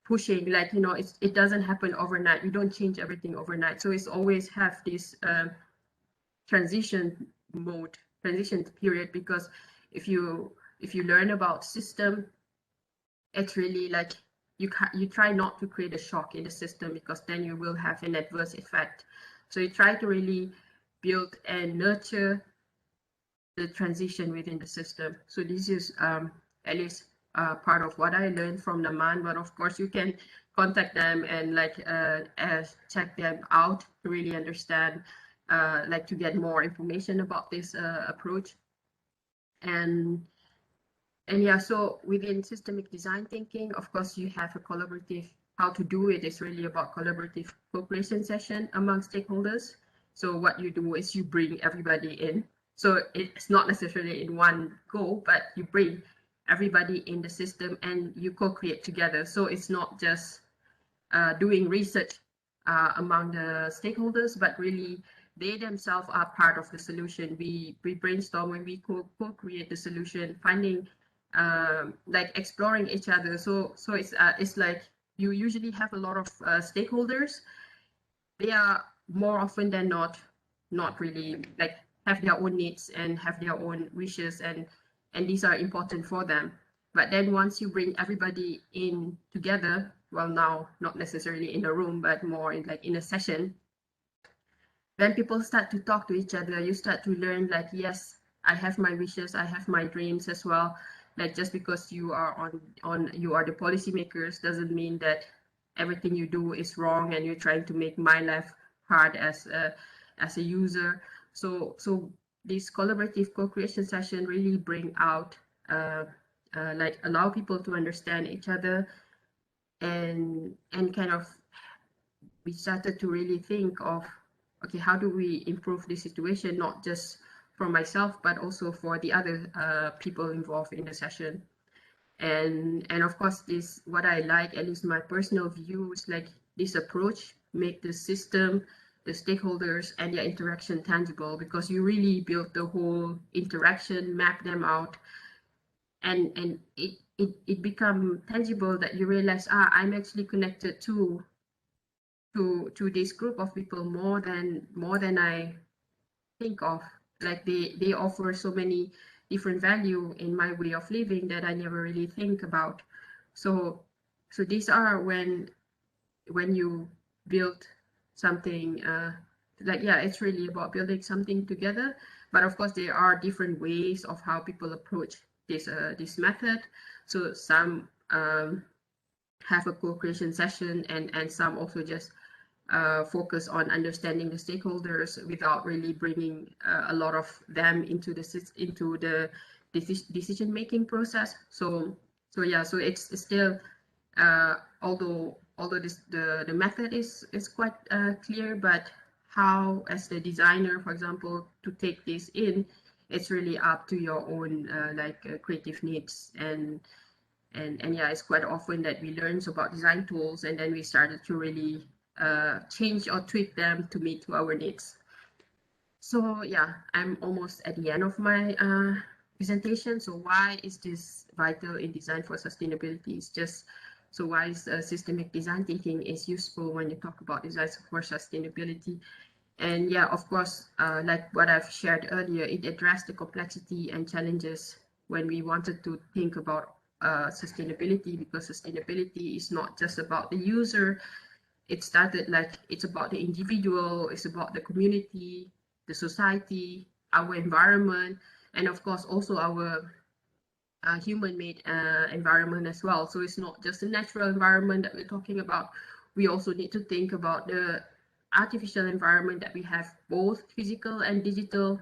pushing, like, you know, it doesn't happen overnight. You don't change everything overnight. So it's always have this transition period, because if you learn about system, it's really like you try not to create a shock in the system, because then you will have an adverse effect. So you try to really build and nurture the transition within the system. So this is at least part of what I learned from Naman. But of course, you can contact them and like check them out to really understand, like to get more information about this approach. And yeah, so within systemic design thinking, of course, you have a collaborative, how to do it is really about collaborative co-creation session among stakeholders. So what you do is you bring everybody in. So it's not necessarily in one go, but you bring everybody in the system and you co-create together. So it's not just doing research among the stakeholders, but really they themselves are part of the solution. We brainstorm when we co-create the solution, finding like exploring each other. So it's like you usually have a lot of stakeholders. They are more often than not really like have their own needs and have their own wishes, and these are important for them. But then once you bring everybody in together, well, now not necessarily in a room, but more in like in a session, when people start to talk to each other, you start to learn like, yes, I have my wishes, I have my dreams as well. Like just because you are you are the policymakers doesn't mean that everything you do is wrong and you're trying to make my life hard as a user. So this collaborative co-creation session really bring out like allow people to understand each other, and kind of we started to really think of, okay, how do we improve the situation, not just for myself, but also for the other people involved in the session. And of course, this, what I like, at least my personal view, is like this approach make the system, the stakeholders and their interaction tangible, because you really build the whole interaction, map them out, and it become tangible, that you realize, I'm actually connected to this group of people more than I think of. Like they offer so many different value in my way of living that I never really think about. So these are when you build something, like, yeah, it's really about building something together. But of course there are different ways of how people approach this method. So some have a co-creation session, and some also just focus on understanding the stakeholders without really bringing a lot of them into the decision making process. So yeah, so it's still, although the method is quite clear, but how, as the designer, for example, to take this in, it's really up to your own creative needs. And yeah, it's quite often that we learn about design tools and then we started to really change or tweak them to meet to our needs. So yeah, I'm almost at the end of my presentation. So why is this vital in design for sustainability? It's just, so why is systemic design thinking is useful when you talk about design for sustainability? And yeah, of course, like what I've shared earlier, it addressed the complexity and challenges when we wanted to think about sustainability, because sustainability is not just about the user. It started like, it's about the individual, it's about the community, the society, our environment, and of course also our human-made environment as well. So it's not just the natural environment that we're talking about. We also need to think about the artificial environment that we have, both physical and digital.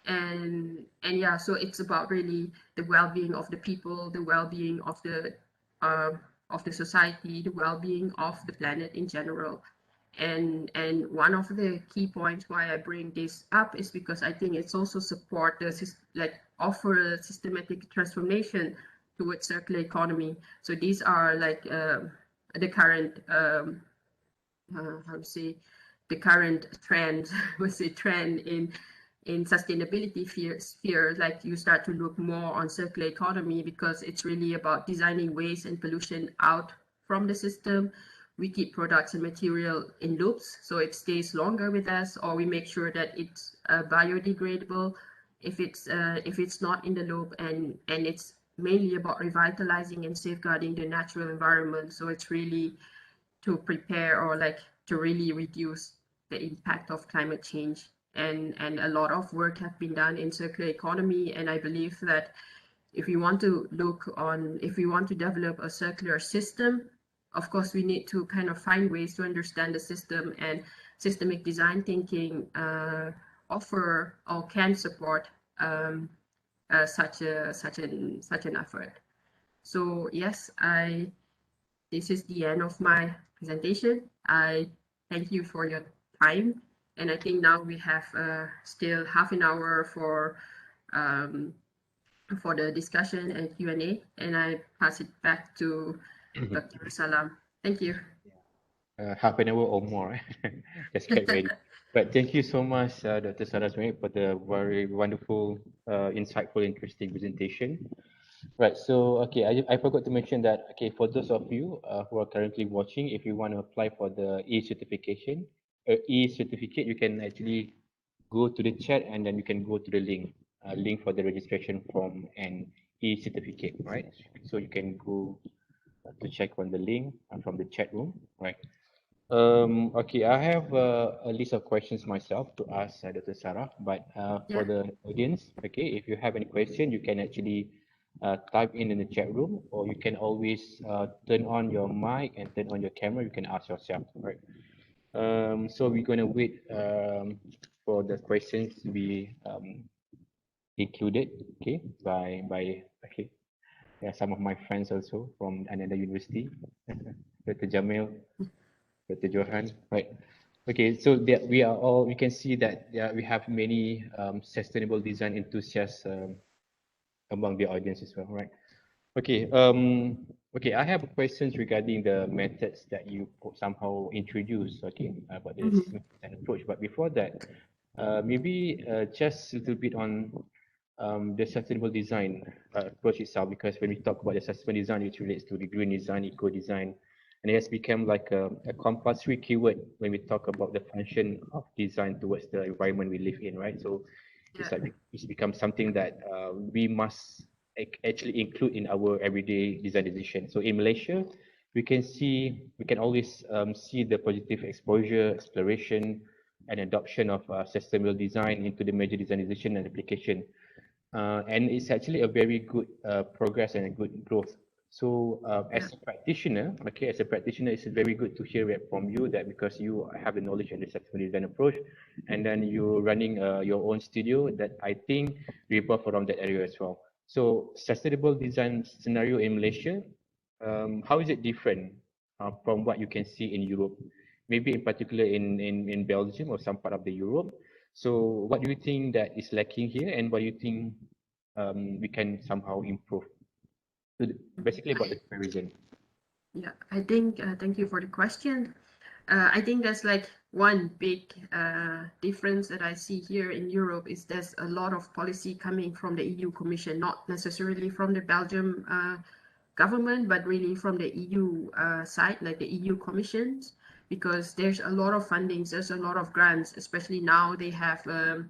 And yeah, so it's about really the well-being of the people, the well-being uh, of the society, the well-being of the planet in general. And one of the key points why I bring this up is because I think it's also support offer a systematic transformation towards circular economy. So these are like the current how to say, the current trend, was a trend in sustainability sphere. Like, you start to look more on circular economy because it's really about designing waste and pollution out from the system. We keep products and material in loops so it stays longer with us, or we make sure that it's biodegradable if it's not in the loop, and it's mainly about revitalizing and safeguarding the natural environment. So it's really to prepare, or like to really reduce the impact of climate change. And a lot of work have been done in circular economy, and I believe that if we want to develop a circular system, of course we need to kind of find ways to understand the system, and systemic design thinking offer or can support such an effort. So yes, this is the end of my presentation. I thank you for your time. And I think now we have still half an hour for the discussion and Q&A. And I pass it back to Dr. Salam. Thank you. Half an hour or more. Let's get ready. But thank you so much, Dr. Saraswati, for the very wonderful, insightful, interesting presentation. Right. So, okay, I forgot to mention that, okay, for those of you who are currently watching, if you want to apply for the e-certificate, you can actually go to the chat and then you can go to the link for the registration form and e-certificate, right? So you can go to check on the link from the chat room, right? Okay, I have a list of questions myself to ask Dr. Sarah, but for the audience, okay, if you have any question, you can actually type in the chat room, or you can always turn on your mic and turn on your camera. You can ask yourself, right? So we're gonna wait for the questions to be included, okay, by okay, yeah, some of my friends also from another university, Dr. Jamil, Dr. Johan, right? Okay, so that we can see that we have many sustainable design enthusiasts among the audience as well, right? Okay. Okay. I have questions regarding the methods that you somehow introduced. Okay, about this approach. But before that, maybe just a little bit on the sustainable design approach itself. Because when we talk about the sustainable design, it relates to the green design, eco design, and it has become like a compulsory keyword when we talk about the function of design towards the environment we live in, right? So it's Yeah, like it's become something that we must actually include in our everyday design decision. So in Malaysia, we can always see the positive exposure, exploration, and adoption of sustainable design into the major design decision and application. And it's actually a very good progress and a good growth. So yeah, as a practitioner, okay, as a practitioner, it's very good to hear it from you that because you have the knowledge and the sustainable design approach, and then you're running your own studio that I think revolve around that area as well. So sustainable design scenario in Malaysia, how is it different from what you can see in Europe? Maybe in particular in Belgium or some part of the Europe. So what do you think that is lacking here, and what do you think we can somehow improve? So basically about the I comparison. yeah, I think thank you for the question. I think that's like one big difference that I see here in Europe is there's a lot of policy coming from the EU Commission, not necessarily from the Belgium government, but really from the EU side, like the EU Commissions, because there's a lot of fundings, there's a lot of grants, especially now they have the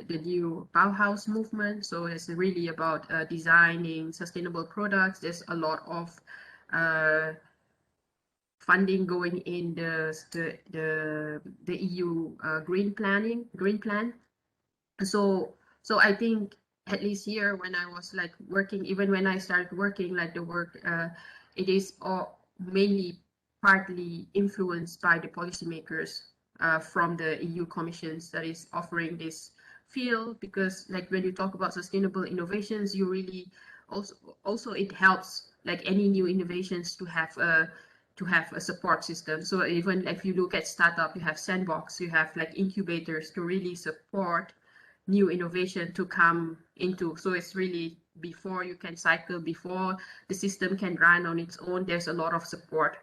new Bauhaus movement. So it's really about designing sustainable products. There's a lot of uh, funding going in the EU green plan. So I think at least here when I was like working, even when I started working, like the work, it is all mainly partly influenced by the policymakers from the EU commissions that is offering this field. Because like when you talk about sustainable innovations, you really also it helps like any new innovations to have a support system. So even if you look at startup, you have sandbox, you have like incubators to really support new innovation to come into. So it's really before you can cycle, before the system can run on its own, there's a lot of support,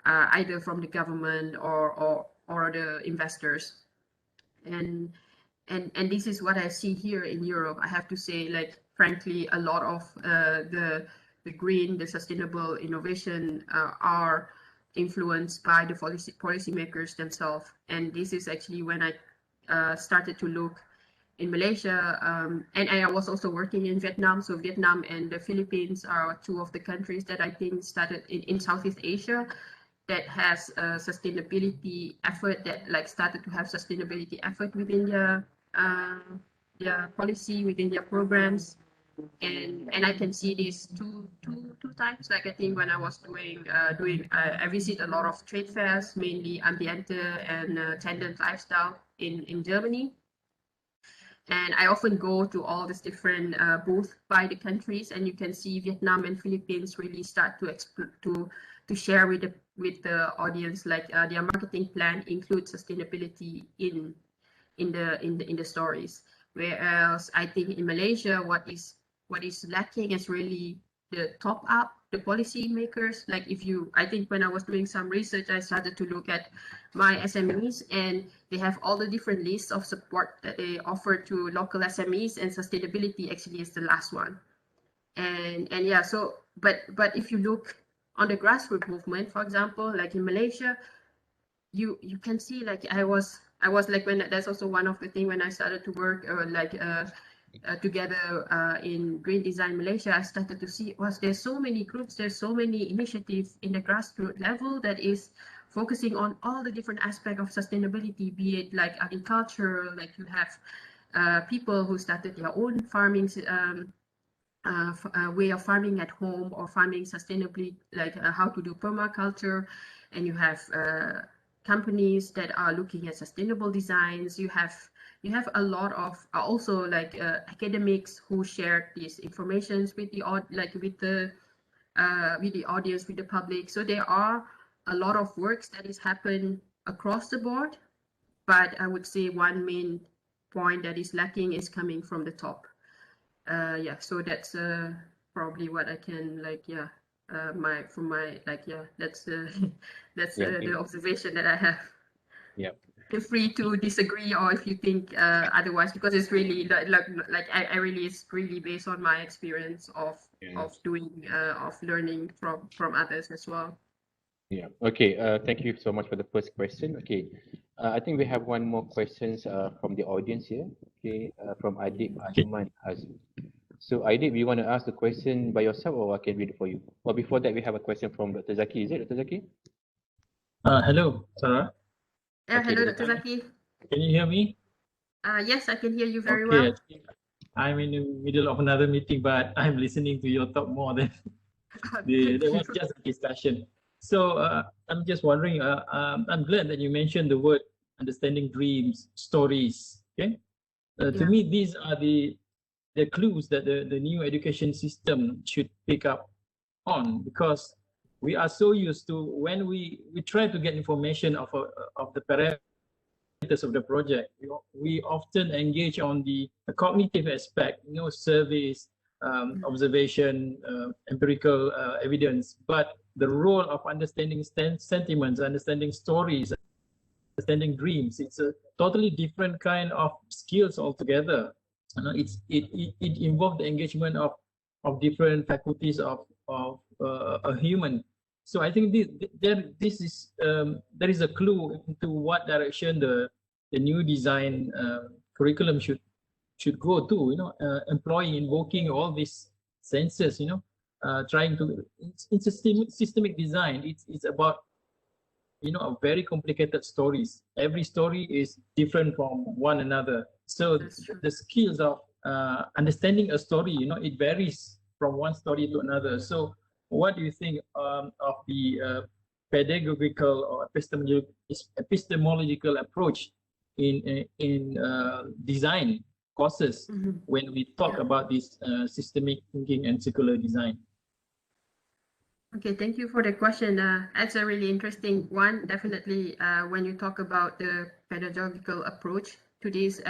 either from the government or the investors. And and this is what I see here in Europe. I have to say, like frankly, a lot of the green, the sustainable innovation are influenced by the policymakers themselves. And this is actually when I started to look in Malaysia, and I was also working in Vietnam. So Vietnam and the Philippines are two of the countries that I think started in Southeast Asia that has a sustainability effort, that like started to have sustainability effort within uh, their policy, within their programs. And I can see this two times. Like I think when I was I visit a lot of trade fairs, mainly Ambiente and Tendance Lifestyle in Germany. And I often go to all these different booths by the countries, and you can see Vietnam and Philippines really start to share with the audience, like their marketing plan includes sustainability in the stories. Whereas I think in Malaysia, what is lacking is really the top up, the policy makers. Like if you, I think when I was doing some research, I started to look at my SMEs, and they have all the different lists of support that they offer to local SMEs, and sustainability actually is the last one. And yeah, so but if you look on the grassroots movement, for example, like in Malaysia, you can see like I was like, when that's also one of the thing when I started to work together in Green Design Malaysia, I started to see was there's so many groups, there's so many initiatives in the grassroots level that is focusing on all the different aspects of sustainability, be it like agriculture, like you have people who started their own farming way of farming at home, or farming sustainably, like how to do permaculture. And you have companies that are looking at sustainable designs. You have a lot of also like academics who share these informations with the with the audience, with the public. So there are a lot of works that is happen across the board, but I would say one main point that is lacking is coming from the top. Yeah, so probably what I can like, yeah, that's Yeah. the observation that I have. Yeah. Feel free to disagree, or if you think otherwise, because it's really I really, it's really based on my experience Yeah. doing of learning from others as well. Yeah. Okay. Thank you so much for the first question. Okay. I think we have one more questions from the audience here. Okay. From Adib Okay. Azman. So Adib, you want to ask the question by yourself, or I can read it for you? Or before that, we have a question from Dr. Zaki. Is it Dr. Zaki? Hello, Sarah. Yeah, Okay, hello, Dr. Dr. Zaki. Can you hear me? Yes, I can hear you very Okay. well. I'm in the middle of another meeting, but I'm listening to your talk more than there Thank you. was just a discussion. So I'm just wondering. I'm glad that you mentioned the word understanding dreams, stories. Okay. To Yeah. me, these are the clues that the new education system should pick up on, because we are so used to when we try to get information of the parameters of the project. We often engage on the cognitive aspect, surveys, observation, empirical evidence. But the role of understanding sentiments, understanding stories, understanding dreams, it's a totally different kind of skills altogether. It involves the engagement of different faculties of a human. So I think there is a clue into what direction the new design curriculum should go to. Employing, invoking all these senses. Trying to it's a systemic design. It's about a very complicated stories. Every story is different from one another. So That's true. the skills of understanding a story, it varies from one story to another. So what do you think of the pedagogical or epistemological approach in design courses Mhm. when we talk Yeah. about this systemic thinking and circular design? Okay, thank you for the question. That's a really interesting one. Definitely, when you talk about the pedagogical approach to this,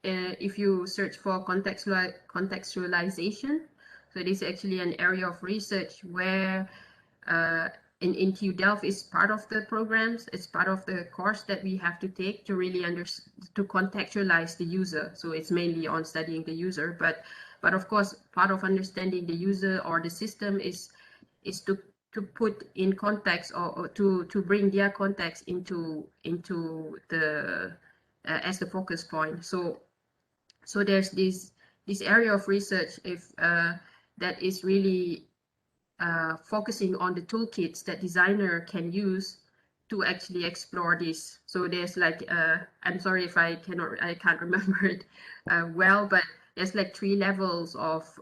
if you search for contextualization, so this is actually an area of research where uh, in TU Delft is part of the programs. It's part of the course that we have to take to really to contextualize the user. So it's mainly on studying the user, but of course, part of understanding the user or the system is to put in context, or to bring their context into the as the focus point. So there's this area of research if that is really focusing on the toolkits that designer can use to actually explore this. So there's like I'm sorry if I can't remember it well, but there's like 3 levels of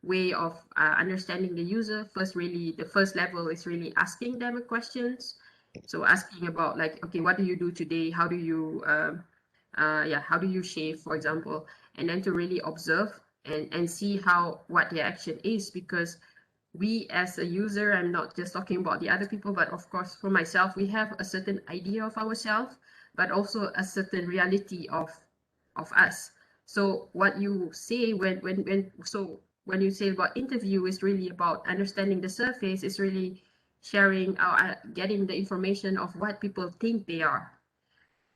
way of understanding the user. The first level is really asking them questions. So asking about like, okay, what do you do today? How do you how do you shave, for example? And then to really observe and see what their action is, because we as a user, I'm not just talking about the other people, but of course for myself, we have a certain idea of ourselves, but also a certain reality of us. So what you say when you say about interview is really about understanding the surface, is really sharing getting the information of what people think they are.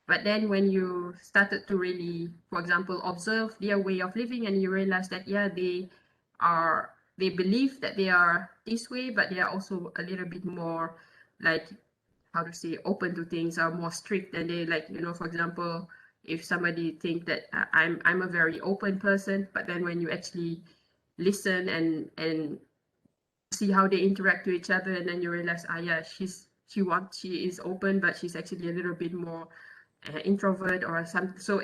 But then when you started to really, for example, observe their way of living, and you realize that, yeah, they believe that they are this way, but they are also a little bit more like, how to say, open to things, are more strict, and they like, for example, if somebody think that I'm a very open person, but then when you actually listen and see how they interact to each other, and then you realize, yeah, she is open, but she's actually a little bit more introvert or something. So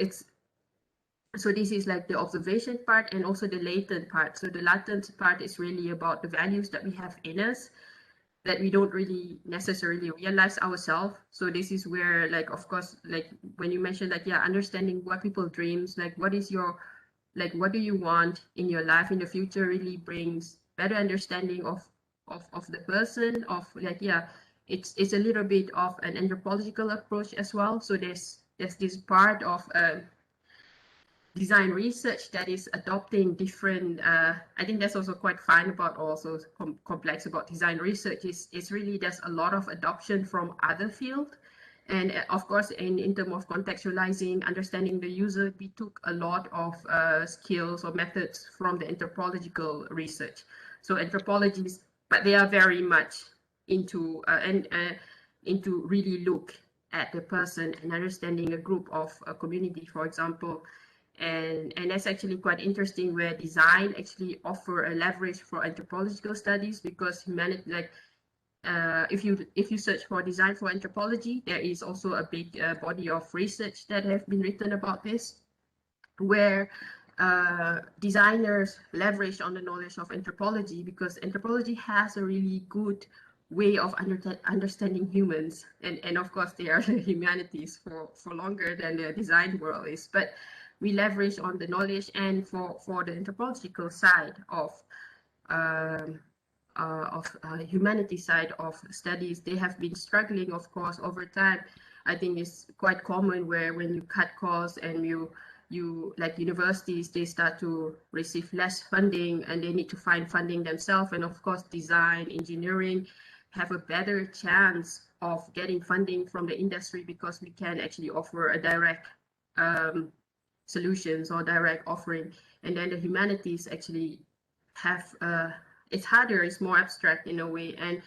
this is like the observation part, and also the latent part. So the latent part is really about the values that we have in us that we don't really necessarily realize ourselves. So this is where, like, of course, like when you mentioned, like, yeah, understanding what people dreams, like what do you want in your life in the future, really brings better understanding of the person, of like, yeah, it's a little bit of an anthropological approach as well. So there's this part of design research that is adopting different, I think that's also quite fun about also complex about design research is really there's a lot of adoption from other fields. And of course, in terms of contextualizing, understanding the user, we took a lot of skills or methods from the anthropological research. So anthropologists, but they are very much into into really look at the person and understanding a group of a community, for example. And that's actually quite interesting where design actually offer a leverage for anthropological studies because humanity, like if you search for design for anthropology, there is also a big body of research that have been written about this, where designers leverage on the knowledge of anthropology because anthropology has a really good way of understanding humans, and of course they are the humanities for longer than the design world is, but we leverage on the knowledge. And for the anthropological side of humanity side of studies, they have been struggling, of course, over time. I think it's quite common where when you cut costs and you like universities, they start to receive less funding and they need to find funding themselves. And of course, design, engineering have a better chance of getting funding from the industry because we can actually offer a direct solutions or direct offering. And then the humanities actually have it's harder, it's more abstract in a way, and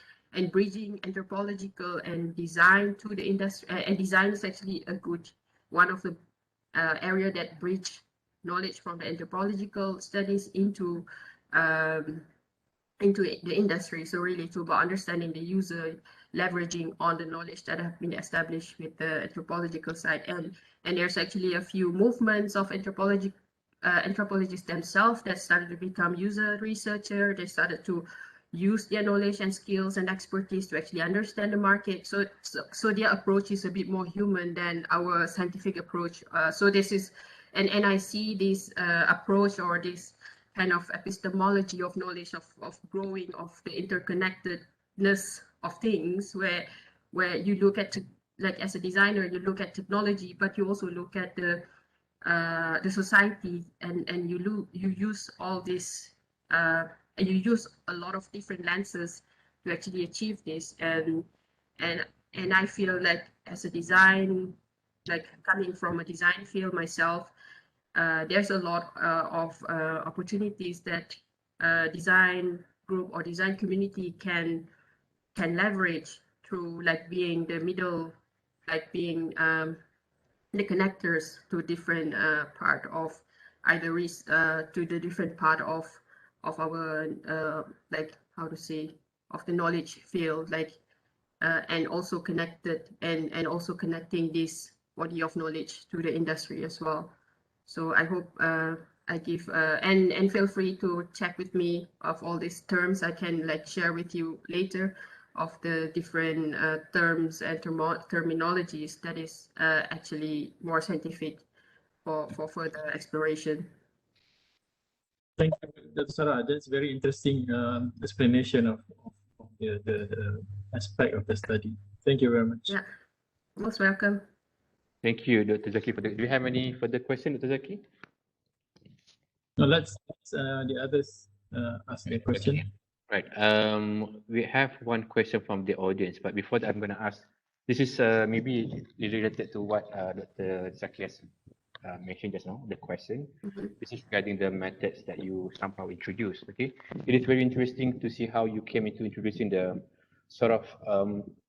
bridging anthropological and design to the industry, and design is actually a good one of the area that bridge knowledge from the anthropological studies into the industry. So really it's about understanding the user, leveraging on the knowledge that have been established with the anthropological side. And there's actually a few movements of anthropologists themselves that started to become user researcher. They started to use their knowledge and skills and expertise to actually understand the market. So their approach is a bit more human than our scientific approach. So this is, and I see this approach or this kind of epistemology of knowledge of growing of the interconnectedness of things, where you look at, like as a designer, you look at technology, but you also look at the society, and you use all this and you use a lot of different lenses to actually achieve this. And I feel like as a design, like coming from a design field myself, there's a lot of opportunities that design group or design community can leverage through like being the middle, like being the connectors to different part of either to the different part of our like how to say of the knowledge field, like and also connected and also connecting this body of knowledge to the industry as well. So I hope I give and feel free to check with me of all these terms. I can like share with you later of the different terms and terminologies that is actually more scientific for further exploration. Thank you, Dr. Sarah. That's very interesting explanation of the aspect of the study. Thank you very much. Yeah, most welcome. Thank you, Dr. Zaki. Do you have any further question, Dr. Zaki? Now let's the others ask their question. Okay. Right. We have one question from the audience, but before that, I'm going to ask. This is maybe related to what Dr. Zaki has mentioned just now. The question. This is regarding the methods that you somehow introduced. Okay. It is very interesting to see how you came into introducing the sort of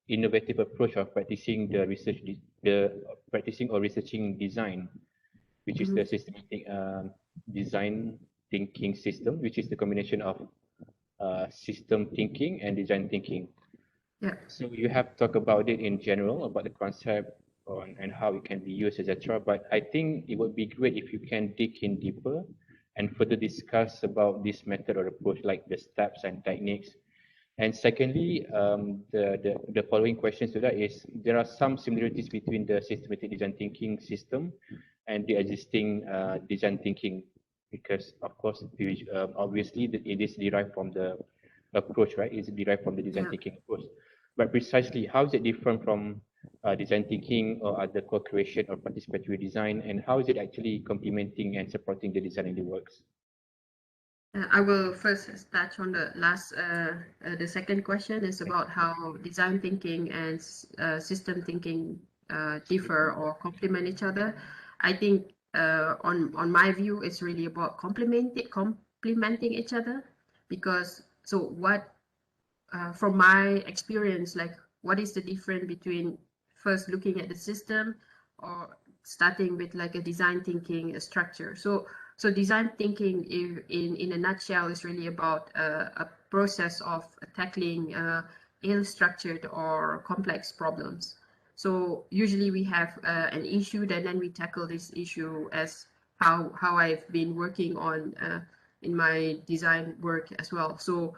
innovative approach of practicing the research, practicing or researching design, which is the systematic design thinking system, which is the combination of system thinking and design thinking. Yeah. So you have talked about it in general, about the concept and how it can be used, etc. But I think it would be great if you can dig in deeper and further discuss about this method or approach, like the steps and techniques. And secondly, the following questions to that is, there are some similarities between the systematic design thinking system and the existing design thinking, because of course, obviously it is derived from the approach, right? It's derived from the design thinking approach. But precisely, how is it different from design thinking or other co-creation or participatory design, and how is it actually complementing and supporting the design in the works? I will first touch on the second question is about how design thinking and system thinking differ or complement each other. I think on my view, it's really about complementing each other, because so what from my experience, like what is the difference between first looking at the system or starting with like a design thinking structure. So design thinking in a nutshell is really about a process of tackling ill-structured or complex problems. So usually we have an issue, and then we tackle this issue as how I've been working on in my design work as well. So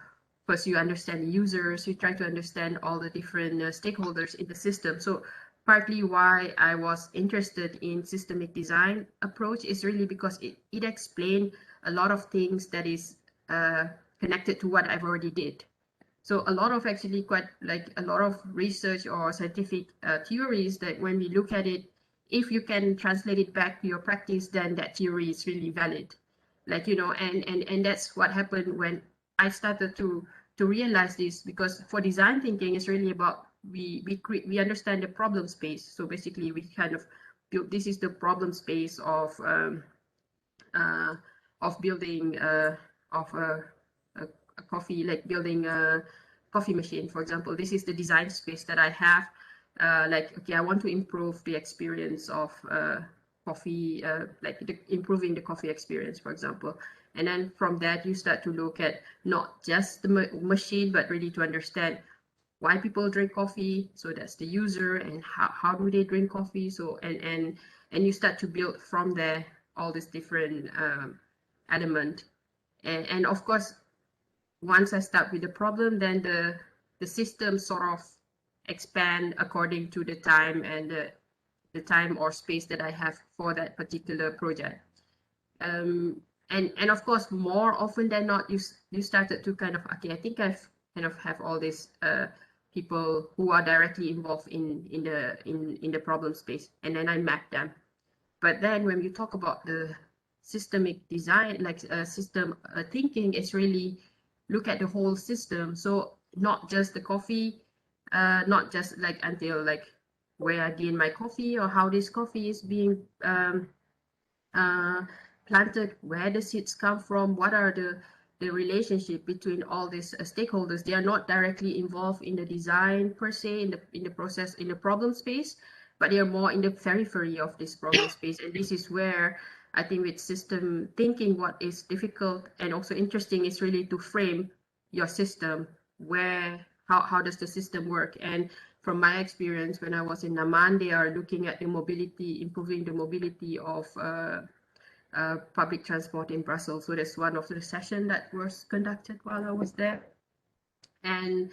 first you understand users, you try to understand all the different stakeholders in the system. So partly why I was interested in systemic design approach is really because it explained a lot of things that is connected to what I've already did. So a lot of actually quite like a lot of research or scientific theories that when we look at it, if you can translate it back to your practice, then that theory is really valid. Like, you know, and that's what happened when I started to realize this, because for design thinking, it's really about we understand the problem space. So basically, we kind of build, this is the problem space of building a coffee, like building a coffee machine, for example. This is the design space that I have. Like, okay, I want to improve the experience of coffee, improving the coffee experience, for example. And then from that, you start to look at not just the machine, but really to understand why people drink coffee. So that's the user, and how do they drink coffee. So and you start to build from there all these different element. And of course, once I start with the problem, then the system sort of expand according to the time and the time or space that I have for that particular project. And of course, more often than not, you started to kind of, okay, I think I've kind of have all these people who are directly involved in the problem space, and then I map them. But then when you talk about the systemic design, like system thinking, is really look at the whole system. So not just the coffee, not just like until like where I gain my coffee or how this coffee is being planted, where the seeds come from, what are the relationship between all these stakeholders. They are not directly involved in the design per se, in the process, in the problem space, but they are more in the periphery of this problem space. And this is where I think with system thinking, what is difficult and also interesting is really to frame your system. How does the system work? And from my experience, when I was in Naman, they are looking at the mobility, improving the mobility of public transport in Brussels. So that's one of the sessions that was conducted while I was there. And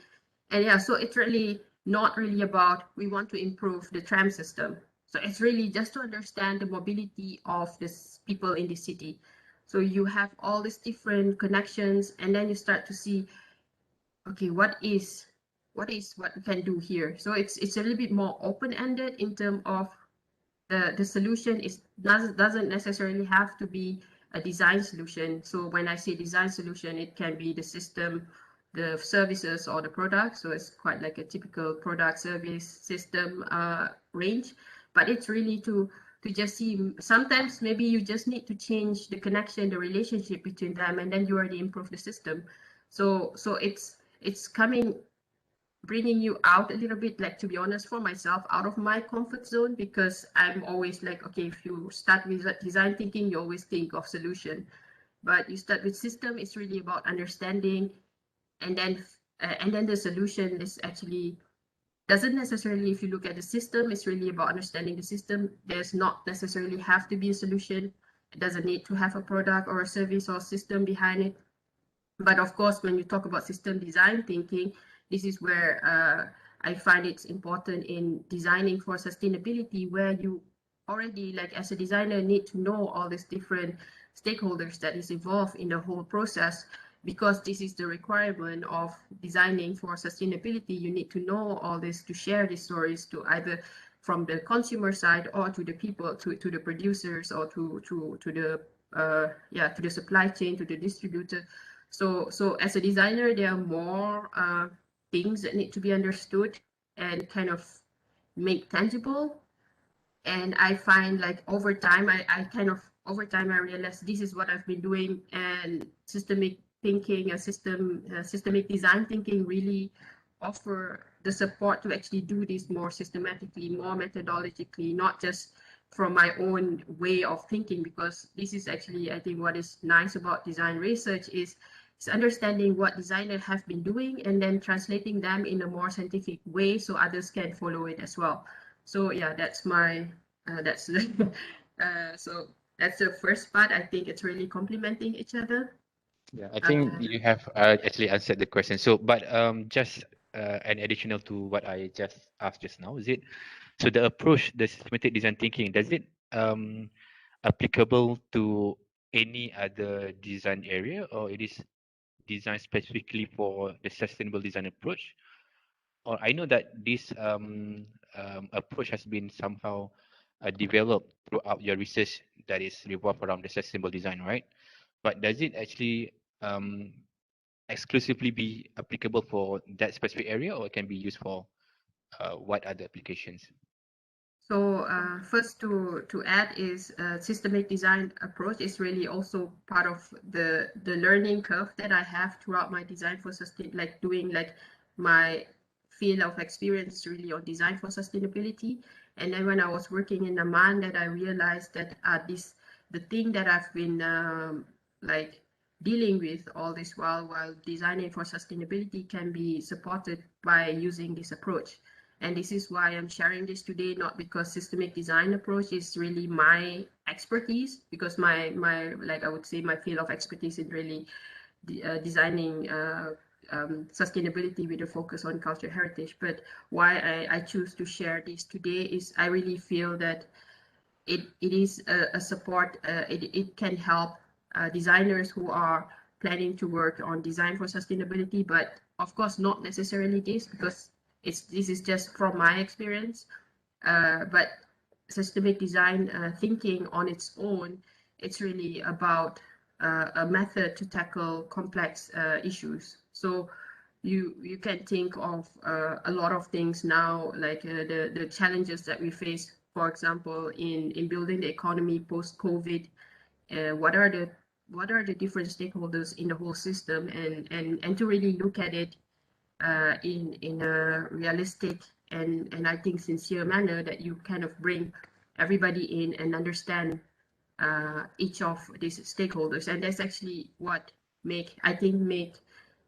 yeah, so it's really not really about we want to improve the tram system. So it's really just to understand the mobility of these people in the city. So you have all these different connections, and then you start to see, okay, what we can do here. So it's a little bit more open-ended in terms of the solution doesn't necessarily have to be a design solution. So when I say design solution, it can be the system, the services, or the product. So it's quite like a typical product service system range. But it's really to just see, sometimes maybe you just need to change the connection, the relationship between them, and then you already improve the system. So it's bringing you out a little bit, like, to be honest, for myself, out of my comfort zone, because I'm always like, okay, if you start with design thinking, you always think of solution, but you start with system, it's really about understanding, and then the solution is actually doesn't necessarily, if you look at the system, it's really about understanding the system. There's not necessarily have to be a solution. It doesn't need to have a product or a service or system behind it. But of course, when you talk about system design thinking, this is where I find it's important in designing for sustainability, where you already, like as a designer, need to know all these different stakeholders that is involved in the whole process. because this is the requirement of designing for sustainability, you need to know all this to share these stories to either from the consumer side or to the people, to the producers, or to the to the supply chain, to the distributor. So as a designer, there are more things that need to be understood and kind of make tangible. And I find like over time, over time I realized this is what I've been doing, and systemic thinking and systemic design thinking really offer the support to actually do this more systematically, more methodologically, not just from my own way of thinking, because this is actually, I think, what is nice about design research is understanding what designers have been doing and then translating them in a more scientific way so others can follow it as well. So yeah, that's my that's so that's the first part. I think it's really complementing each other. Yeah, I think you have actually answered the question. So, but just an additional to what I just asked just now, is it? So the approach, the systematic design thinking, does it applicable to any other design area, or it is designed specifically for the sustainable design approach? Or I know that this approach has been somehow developed throughout your research that is revolved around the sustainable design, right? But does it actually exclusively be applicable for that specific area, or it can be used for what other applications? So first to add is systemic design approach is really also part of the learning curve that I have throughout my design for sustain, like doing like my field of experience really on design for sustainability. And then when I was working in Amman, that I realized that the thing that I've been like dealing with all this while designing for sustainability can be supported by using this approach. And this is why I'm sharing this today, not because systemic design approach is really my expertise, because my like I would say my field of expertise is really designing sustainability with a focus on cultural heritage. But why I choose to share this today is I really feel that it is a support, it can help designers who are planning to work on design for sustainability, but of course not necessarily this, because this is just from my experience. But systemic design thinking on its own, it's really about a method to tackle complex issues. So you can think of a lot of things now, like the challenges that we face, for example, in building the economy post-COVID. What are the different stakeholders in the whole system, and to really look at it in a realistic and I think sincere manner, that you kind of bring everybody in and understand each of these stakeholders. And that's actually what make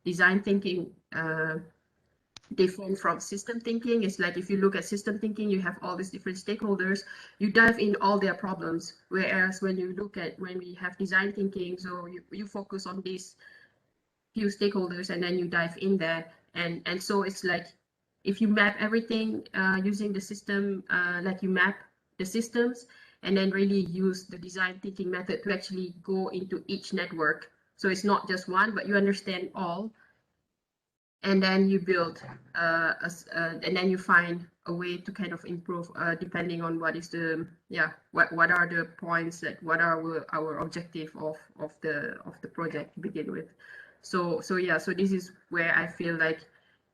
design thinking different from system thinking. It's like if you look at system thinking, you have all these different stakeholders, you dive in all their problems. Whereas when we have design thinking, so you focus on these few stakeholders and then you dive in there. And so it's like if you map everything using the system, like you map the systems and then really use the design thinking method to actually go into each network. So it's not just one, but you understand all. And then you build, and then you find a way to kind of improve depending on what is the, what are the points, that what are our objective of the project to begin with. So this is where I feel like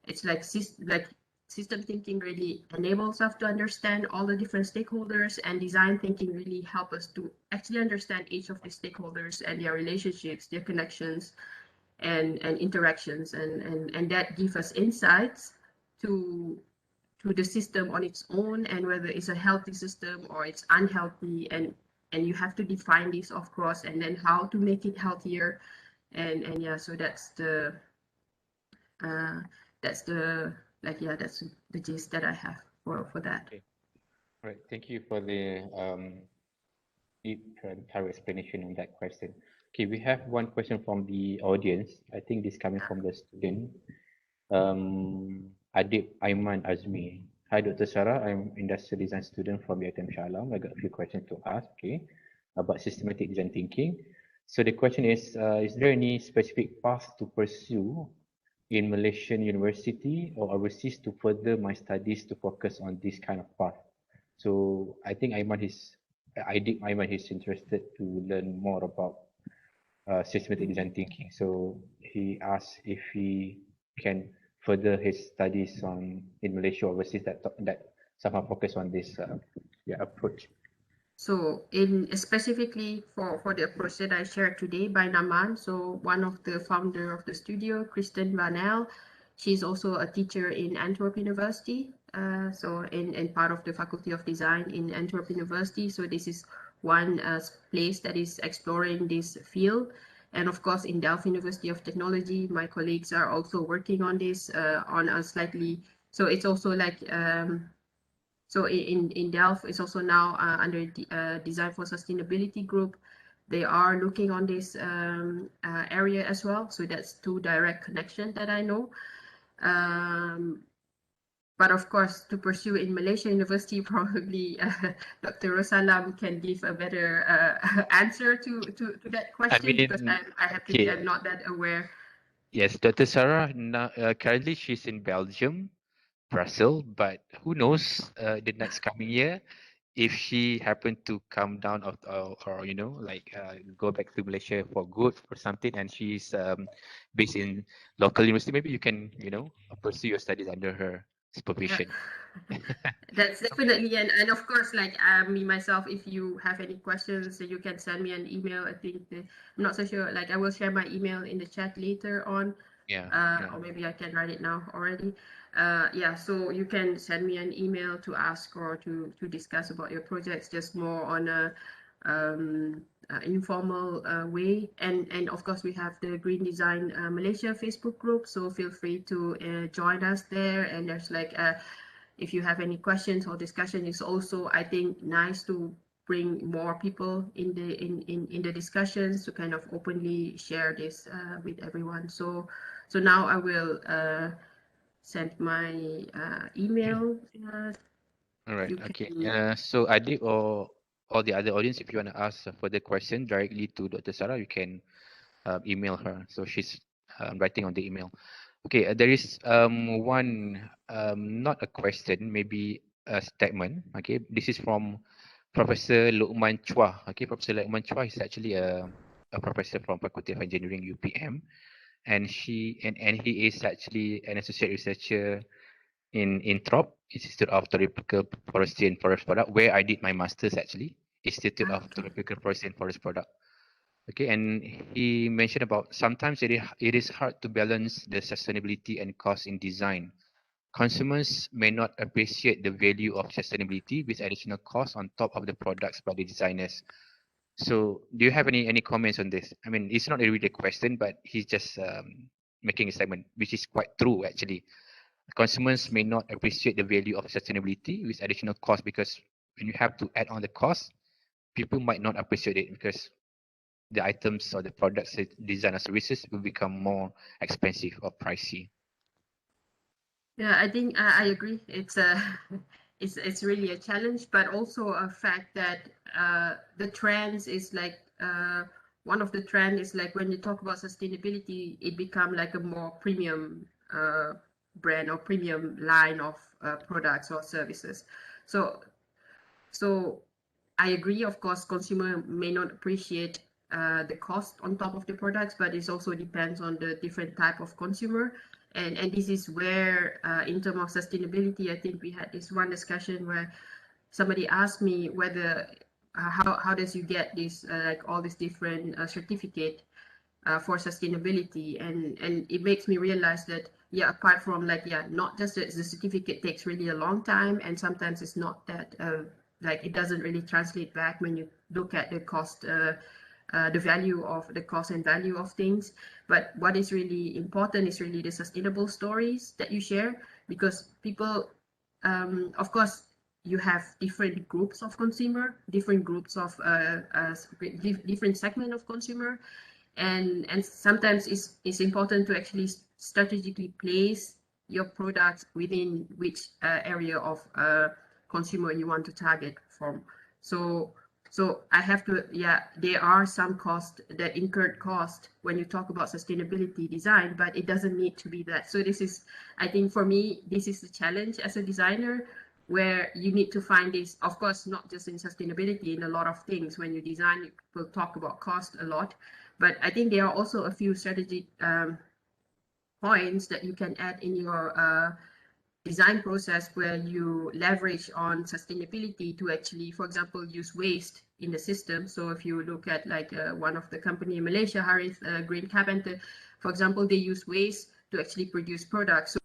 it's like system thinking really enables us to understand all the different stakeholders, and design thinking really help us to actually understand each of the stakeholders and their relationships, their connections, and interactions, and that give us insights to the system on its own, and whether it's a healthy system or it's unhealthy, and you have to define this, of course, and then how to make it healthier. And yeah, so that's the that's the gist that I have for that. Okay. All right. Thank you for the deep and thorough explanation on that question. Okay, we have one question from the audience. I think this coming from the student. Adib Aiman Azmi. Hi, Dr. Sarah. I'm industrial design student from UiTM Shah Alam. I got a few questions to ask. Okay, about systematic design thinking. So the question is there any specific path to pursue in Malaysian university or overseas to further my studies to focus on this kind of path? So I think Aiman is interested to learn more about systematic design thinking. So he asked if he can further his studies in Malaysia or overseas that somehow focus on this approach. So in specifically for the approach that I shared today by Naman, so one of the founder of the studio, Kristen Vanel, she's also a teacher in Antwerp University. So in part of the Faculty of Design in Antwerp University. So this is one place that is exploring this field. And of course, in Delft University of Technology, my colleagues are also working on this on a slightly. So it's also like. So in Delft, it's also now under the Design for Sustainability group. They are looking on this area as well. So that's two direct connections that I know. But of course, to pursue in Malaysia University, probably Dr. Rosalam can give a better answer to that question because I have to be, I'm not that aware. Yes, Dr. Sarah, currently she's in Belgium, Brussels, but who knows the next coming year if she happened to come down or go back to Malaysia for good or something, and she's based in local university, maybe you can pursue your studies under her supervision. That's definitely, and of course, like me myself, if you have any questions, you can send me an email. I think I'm not so sure. Like I will share my email in the chat later on. Or maybe I can write it now already. Yeah, so you can send me an email to ask or to discuss about your projects, just more on a informal way. And of course, we have the Green Design Malaysia Facebook group, so feel free to join us there. And there's like if you have any questions or discussion, it's also, I think, nice to bring more people in the discussions to kind of openly share this with everyone. So now I will send my email. All right. Okay. So Adib or all the other audience, if you want to ask a further question directly to Dr. Sarah, you can email her. So she's writing on the email. Okay. There is one not a question, maybe a statement. Okay. This is from Professor Luqman Chua. Okay. Professor Luqman Chua is actually a professor from Faculty of Engineering UPM, and he is actually an associate researcher in INTROP, Institute of Tropical Forestry and Forest Product, where I did my master's actually, Institute of Tropical Forestry and Forest Product. Okay, and he mentioned about sometimes it is hard to balance the sustainability and cost in design. Consumers may not appreciate the value of sustainability with additional costs on top of the products by the designers. So do you have any comments on this? I mean, it's not really a question, but he's just making a statement, which is quite true actually. Consumers may not appreciate the value of sustainability with additional cost, because when you have to add on the cost, people might not appreciate it because the items or the products, design or services will become more expensive or pricey. Yeah, I think I agree. It's a it's really a challenge, but also a fact that the trends is like one of the trend is like when you talk about sustainability, it become like a more premium brand or premium line of products or services. So I agree. Of course, consumer may not appreciate the cost on top of the products, but it also depends on the different type of consumer. And this is where, in terms of sustainability, I think we had this one discussion where somebody asked me whether how does you get this like all these different certificate for sustainability, and it makes me realize that apart from like not just the certificate takes really a long time, and sometimes it's not that like it doesn't really translate back when you look at the cost, the value of the cost and value of things. But what is really important is really the sustainable stories that you share, because people, of course, you have different groups of consumer, different groups of different segment of consumer, and sometimes it's important to actually strategically place your products within which area of consumer you want to target from. So So I have to, yeah, there are some costs, that incurred cost when you talk about sustainability design, but it doesn't need to be that. So this is, I think for me, this is the challenge as a designer, where you need to find this, of course, not just in sustainability, in a lot of things. When you design, people talk about cost a lot, but I think there are also a few strategic points that you can add in your design process, where you leverage on sustainability to actually, for example, use waste in the system. So if you look at like one of the company in Malaysia, Harith Green Carpenter, for example, they use waste to actually produce products.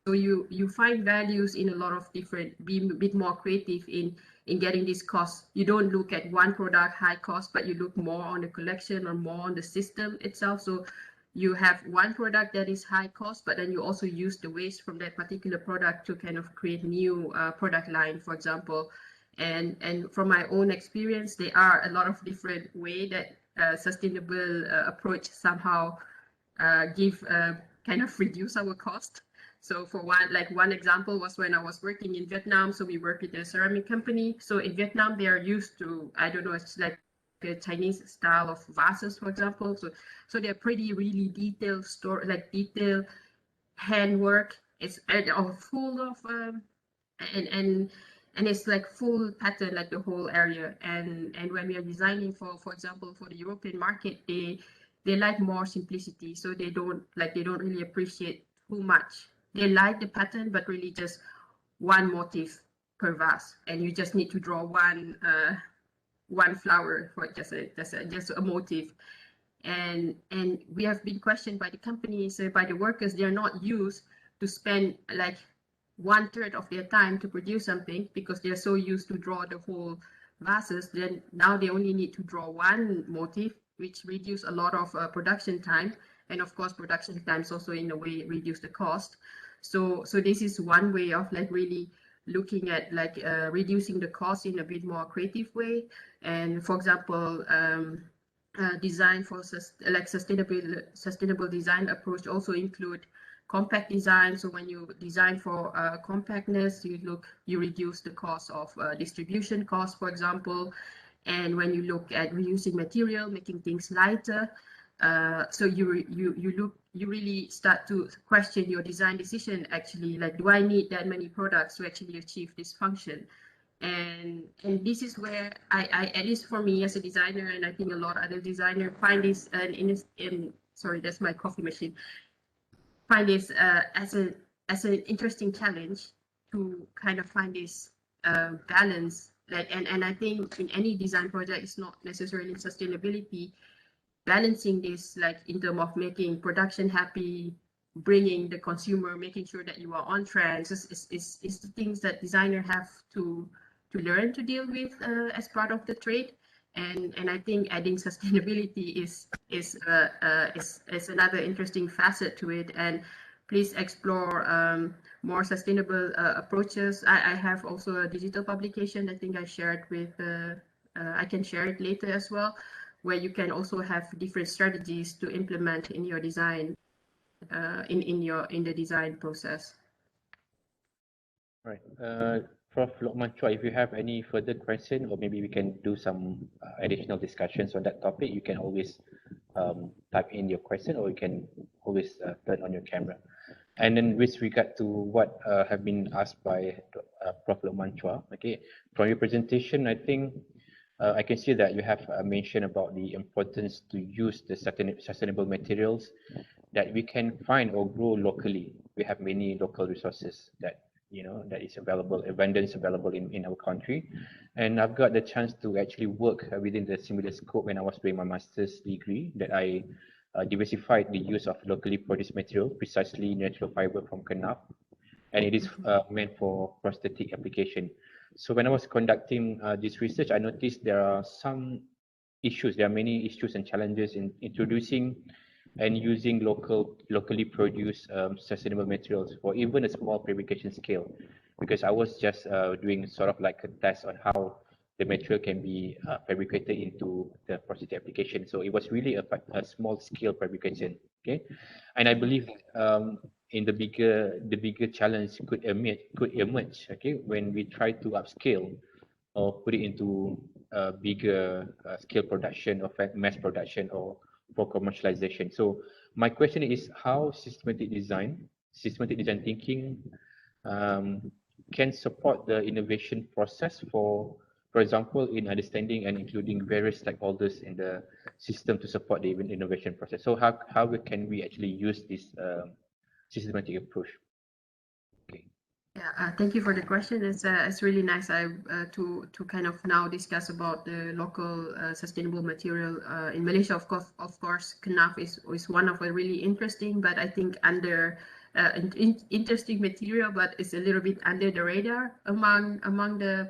So you find values in a lot of different, be a bit more creative in getting this cost. You don't look at one product high cost, but you look more on the collection or more on the system itself. So you have one product that is high cost, but then you also use the waste from that particular product to kind of create new product line, for example. And from my own experience, there are a lot of different way that sustainable approach somehow give kind of reduce our cost. So for one example was when I was working in Vietnam. So we work with a ceramic company. So in Vietnam, they are used to, I don't know, it's like a Chinese style of vases, for example. So they're pretty really detailed detailed handwork. It's full of and it's like full pattern, like the whole area. And when we are designing for example, for the European market, they like more simplicity. So they don't really appreciate too much. They like the pattern, but really just one motif per vase, and you just need to draw one flower for just a motif. And we have been questioned by the companies, by the workers. They're not used to spend like 1/3 of their time to produce something, because they're so used to draw the whole vases. Then now they only need to draw one motif, which reduce a lot of production time. And of course, production times also in a way reduce the cost. So this is one way of like really looking at like reducing the cost in a bit more creative way. And for example, design for sustainable design approach also include compact design. So when you design for compactness, you reduce the cost of distribution costs, for example. And when you look at reusing material, making things lighter, so you really start to question your design decision. Actually, like, do I need that many products to actually achieve this function? And this is where I at least for me as a designer, and I think a lot of other designers find this sorry, that's my coffee machine, find this as an interesting challenge to kind of find this balance. Like, and I think in any design project, it's not necessarily sustainability, balancing this, like in terms of making production happy, bringing the consumer, making sure that you are on trend, is the things that designer have to learn to deal with as part of the trade. And I think adding sustainability is another interesting facet to it. And please explore more sustainable approaches. I have also a digital publication I think I shared with I can share it later as well, where you can also have different strategies to implement in your design, in the design process. Right. Prof. Lokman Chua, if you have any further question, or maybe we can do some additional discussions on that topic, you can always type in your question, or you can always turn on your camera. And then with regard to what have been asked by Prof. Lokman Chua, okay, from your presentation, I think I can see that you have mentioned about the importance to use the sustainable materials that we can find or grow locally. We have many local resources that that is available, abundance available in our country. And I've got the chance to actually work within the similar scope when I was doing my master's degree, that I diversified the use of locally produced material, precisely natural fiber from kenaf, and it is meant for prosthetic application. So when I was conducting this research, I noticed there are some issues. There are many issues and challenges in introducing and using locally produced sustainable materials for even a small fabrication scale, because I was just doing sort of like a test on how the material can be fabricated into the prosthetic application. So it was really a small scale fabrication. Okay, and I believe in the bigger challenge could emerge. Okay, when we try to upscale or put it into bigger scale production or mass production or for commercialization. So my question is how systematic design thinking can support the innovation process for example, in understanding and including various stakeholders in the system to support the innovation process. So how can we actually use this systematic approach? Okay. Yeah, thank you for the question. It's really nice to kind of now discuss about the local sustainable material in Malaysia. Of course, knaf is one of a really interesting, but I think under interesting material, but it's a little bit under the radar among the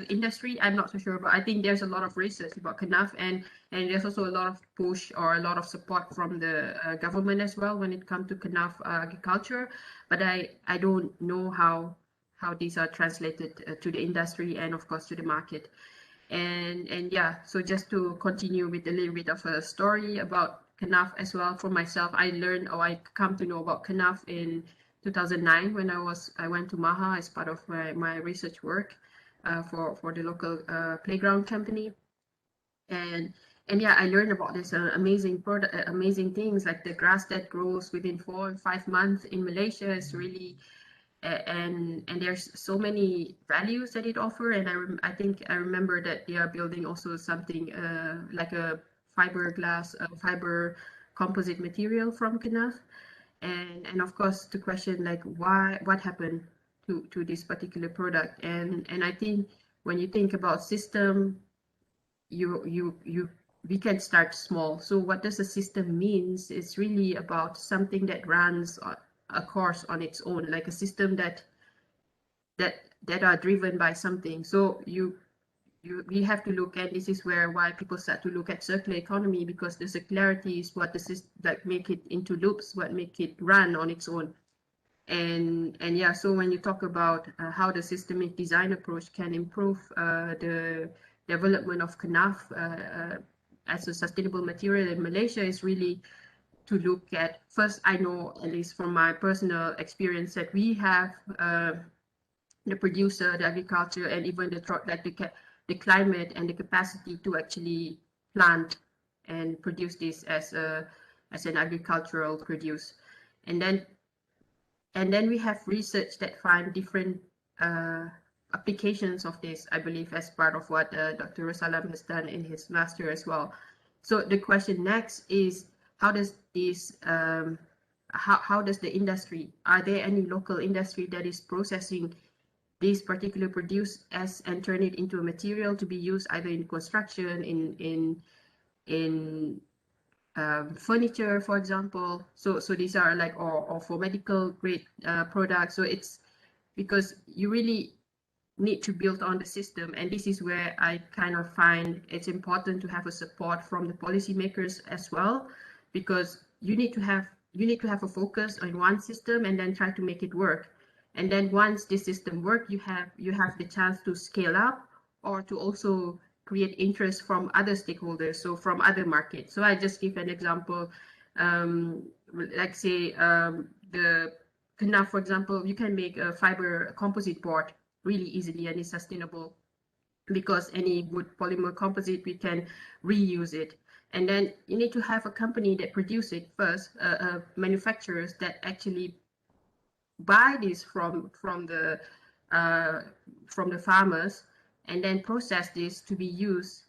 industry. I'm not so sure, but I think there's a lot of research about knaf, and there's also a lot of push or a lot of support from the government as well when it comes to knaf agriculture. But I don't know how these are translated to the industry and of course to the market. And yeah, so just to continue with a little bit of a story about knaf as well for myself, I come to know about knaf in 2009 when I went to Maha as part of my research work for the local playground company. And yeah, I learned about this amazing product, amazing things like the grass that grows within 4 or 5 months in Malaysia is really, and there's so many values that it offers. And I think I remember that they are building also something like a fiber composite material from knaf. And of course the question like what happened to this particular product, and I think when you think about system, we can start small. So what does a system means? It's really about something that runs a course on its own, like a system that are driven by something. So we have to look at, this is why people start to look at circular economy, because the circularity is what that make it into loops, what make it run on its own. And yeah, so when you talk about how the systemic design approach can improve the development of knaf as a sustainable material in Malaysia, is really to look at, first, I know, at least from my personal experience, that we have the producer, the agriculture, and even the climate and the capacity to actually plant and produce this as an agricultural produce. And then we have research that find different applications of this, I believe, as part of what Dr. Rosalam has done in his master as well. So the question next is, how does this, how does the industry, are there any local industry that is processing this particular produce and turn it into a material to be used either in construction, in furniture, for example. So these are like, or for medical grade products. So it's because you really need to build on the system, and this is where I kind of find it's important to have a support from the policymakers as well, because you need to have a focus on one system and then try to make it work. And then once this system works, you have the chance to scale up or to also create interest from other stakeholders, so from other markets. So I just give an example, like say the knaf, for example, you can make a fiber composite board really easily, and it's sustainable because any wood polymer composite, we can reuse it. And then you need to have a company that produce it first, manufacturers that actually buy this from the farmers, and then process this to be used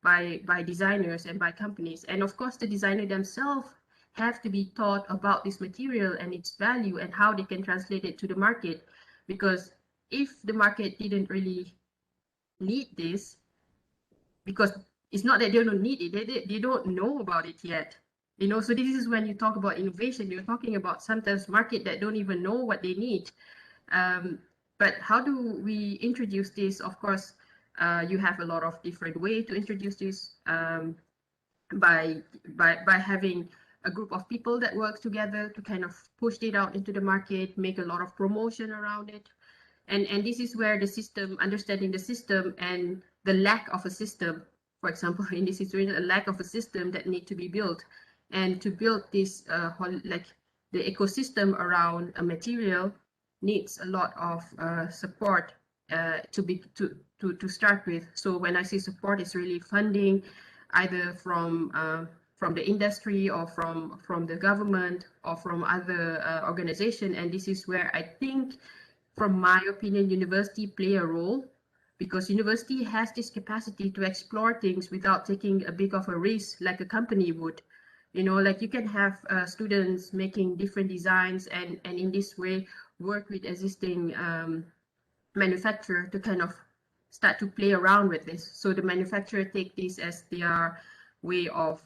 by designers and by companies. And of course, the designer themselves have to be taught about this material and its value and how they can translate it to the market. Because if the market didn't really need this, because it's not that they don't need it, they don't know about it yet. You know, so this is when you talk about innovation, you're talking about sometimes market that don't even know what they need. But how do we introduce this? Of course, you have a lot of different ways to introduce this, by having a group of people that work together to kind of push it out into the market, make a lot of promotion around it. And this is where the system, understanding the system and the lack of a system, for example, in this situation, a lack of a system that need to be built. And to build this, like the ecosystem around a material needs a lot of support to start with. So when I say support, it's really funding, either from the industry or from the government or from other organization. And this is where I think, from my opinion, university play a role, because university has this capacity to explore things without taking a big of a risk like a company would. You know, like you can have students making different designs and in this way work with existing manufacturer to kind of start to play around with this. So the manufacturer take this as their way of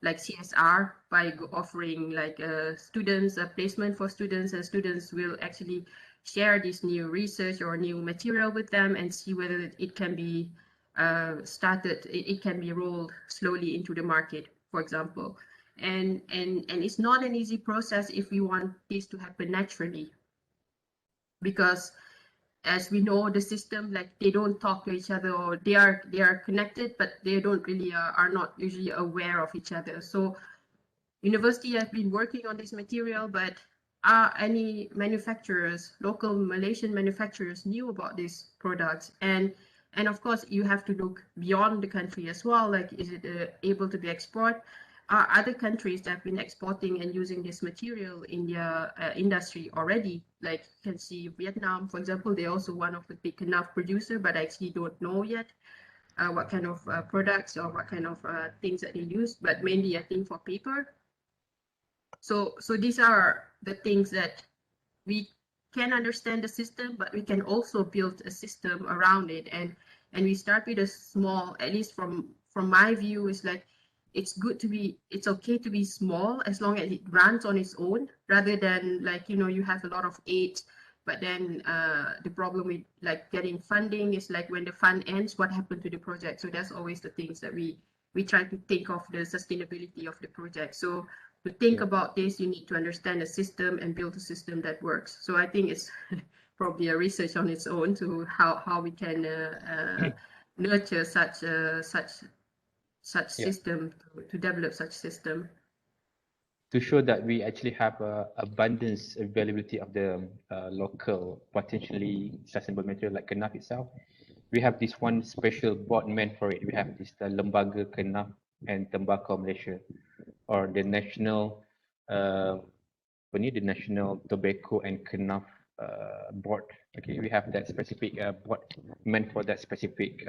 like CSR by offering like students a placement for students, and students will actually share this new research or new material with them and see whether it can be it can be rolled slowly into the market, for example. And it's not an easy process if we want this to happen naturally, because as we know, the system, like they don't talk to each other, or they are connected, but they don't really are not usually aware of each other. So university have been working on this material, but are any manufacturers, local Malaysian manufacturers, knew about these products? And of course, you have to look beyond the country as well. Like, is it able to be exported? Are other countries that have been exporting and using this material in their industry already? Like, you can see Vietnam, for example, they're also one of the big enough producer, but I actually don't know yet what kind of products or what kind of things that they use, but mainly I think for paper. So these are the things that we can understand the system, but we can also build a system around it. And we start with a small, at least from my view, is like it's okay to be small as long as it runs on its own, rather than like, you know, you have a lot of aid, but then the problem with like getting funding is like when the fund ends, what happened to the project? So that's always the things that we try to think of the sustainability of the project. So to think about this, you need to understand the system and build a system that works. So I think it's probably a research on its own to how we can nurture such system, to develop such system. To show that we actually have abundance availability of the local potentially sustainable material like kenaf itself, we have this one special board meant for it. We have this Lembaga Kenaf and Tembakau Malaysia, or the National the National Tobacco and Kenaf board. Okay, we have that specific board meant for that specific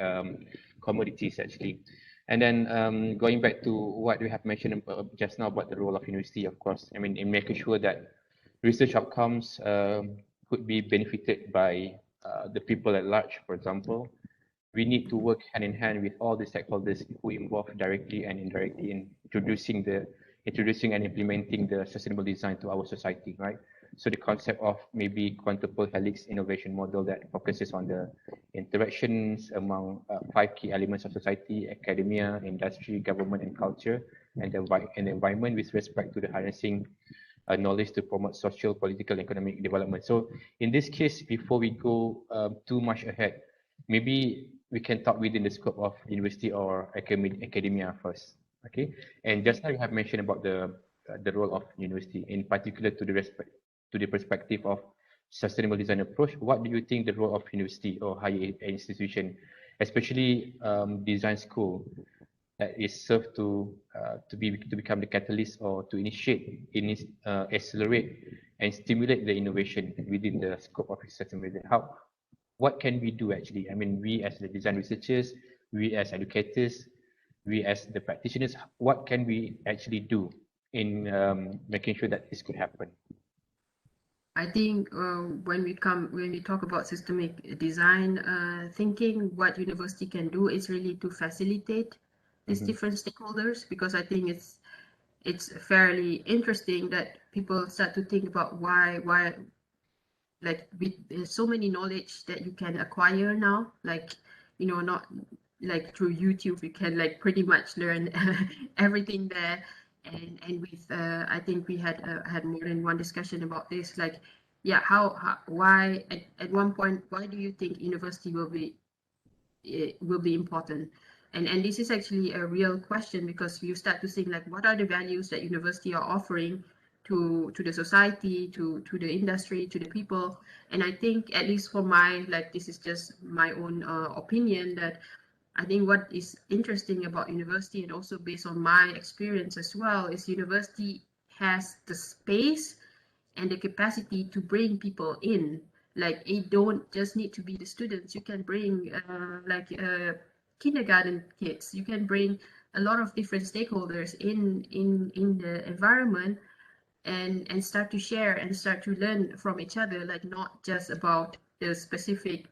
commodities actually. And then going back to what we have mentioned just now about the role of university, of course, I mean, in making sure that research outcomes could be benefited by the people at large, for example, we need to work hand in hand with all the stakeholders who involved directly and indirectly in introducing and implementing the sustainable design to our society, right? So the concept of maybe quintuple helix innovation model that focuses on the interactions among 5 key elements of society: academia, industry, government, and culture, and the environment, with respect to the harnessing knowledge to promote social, political, and economic development. So in this case, before we go too much ahead, maybe we can talk within the scope of university or academia first. Okay, and just now you have mentioned about the role of university, in particular to the perspective of sustainable design approach. What do you think the role of university or higher institution, especially design school, that is served to become the catalyst or to accelerate and stimulate the innovation within the scope of sustainability? What can we do actually? I mean, we as the design researchers, we as educators, we as the practitioners, what can we actually do in making sure that this could happen? I think when we talk about systemic design thinking, what university can do is really to facilitate these different stakeholders, because I think it's fairly interesting that people start to think about why like there's so many knowledge that you can acquire now, like, you know, not like through YouTube, you can like pretty much learn everything there. And with I think we had more than one discussion about this, like, yeah, why at one point, why do you think university will be important? And this is actually a real question, because you start to think like, what are the values that university are offering to the society, to the industry, to the people. And I think, at least for my, like, this is just my own opinion, that I think what is interesting about university, and also based on my experience as well, is university has the space and the capacity to bring people in. Like, it don't just need to be the students. You can bring kindergarten kids. You can bring a lot of different stakeholders in the environment, and start to share and start to learn from each other, like not just about the specific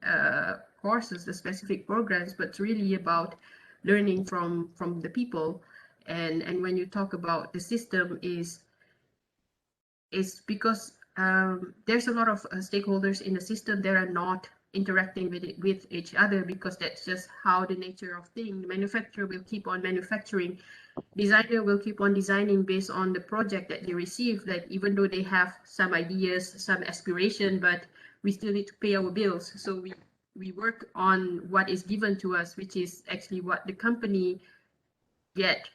courses, the specific programs, but really about learning from the people. And when you talk about the system, is because there's a lot of stakeholders in the system that are not interacting with each other, because that's just how the nature of thing. The manufacturer will keep on manufacturing, designer will keep on designing based on the project that they receive, like even though they have some ideas, some aspiration, but we still need to pay our bills. So we work on what is given to us, which is actually what the company get,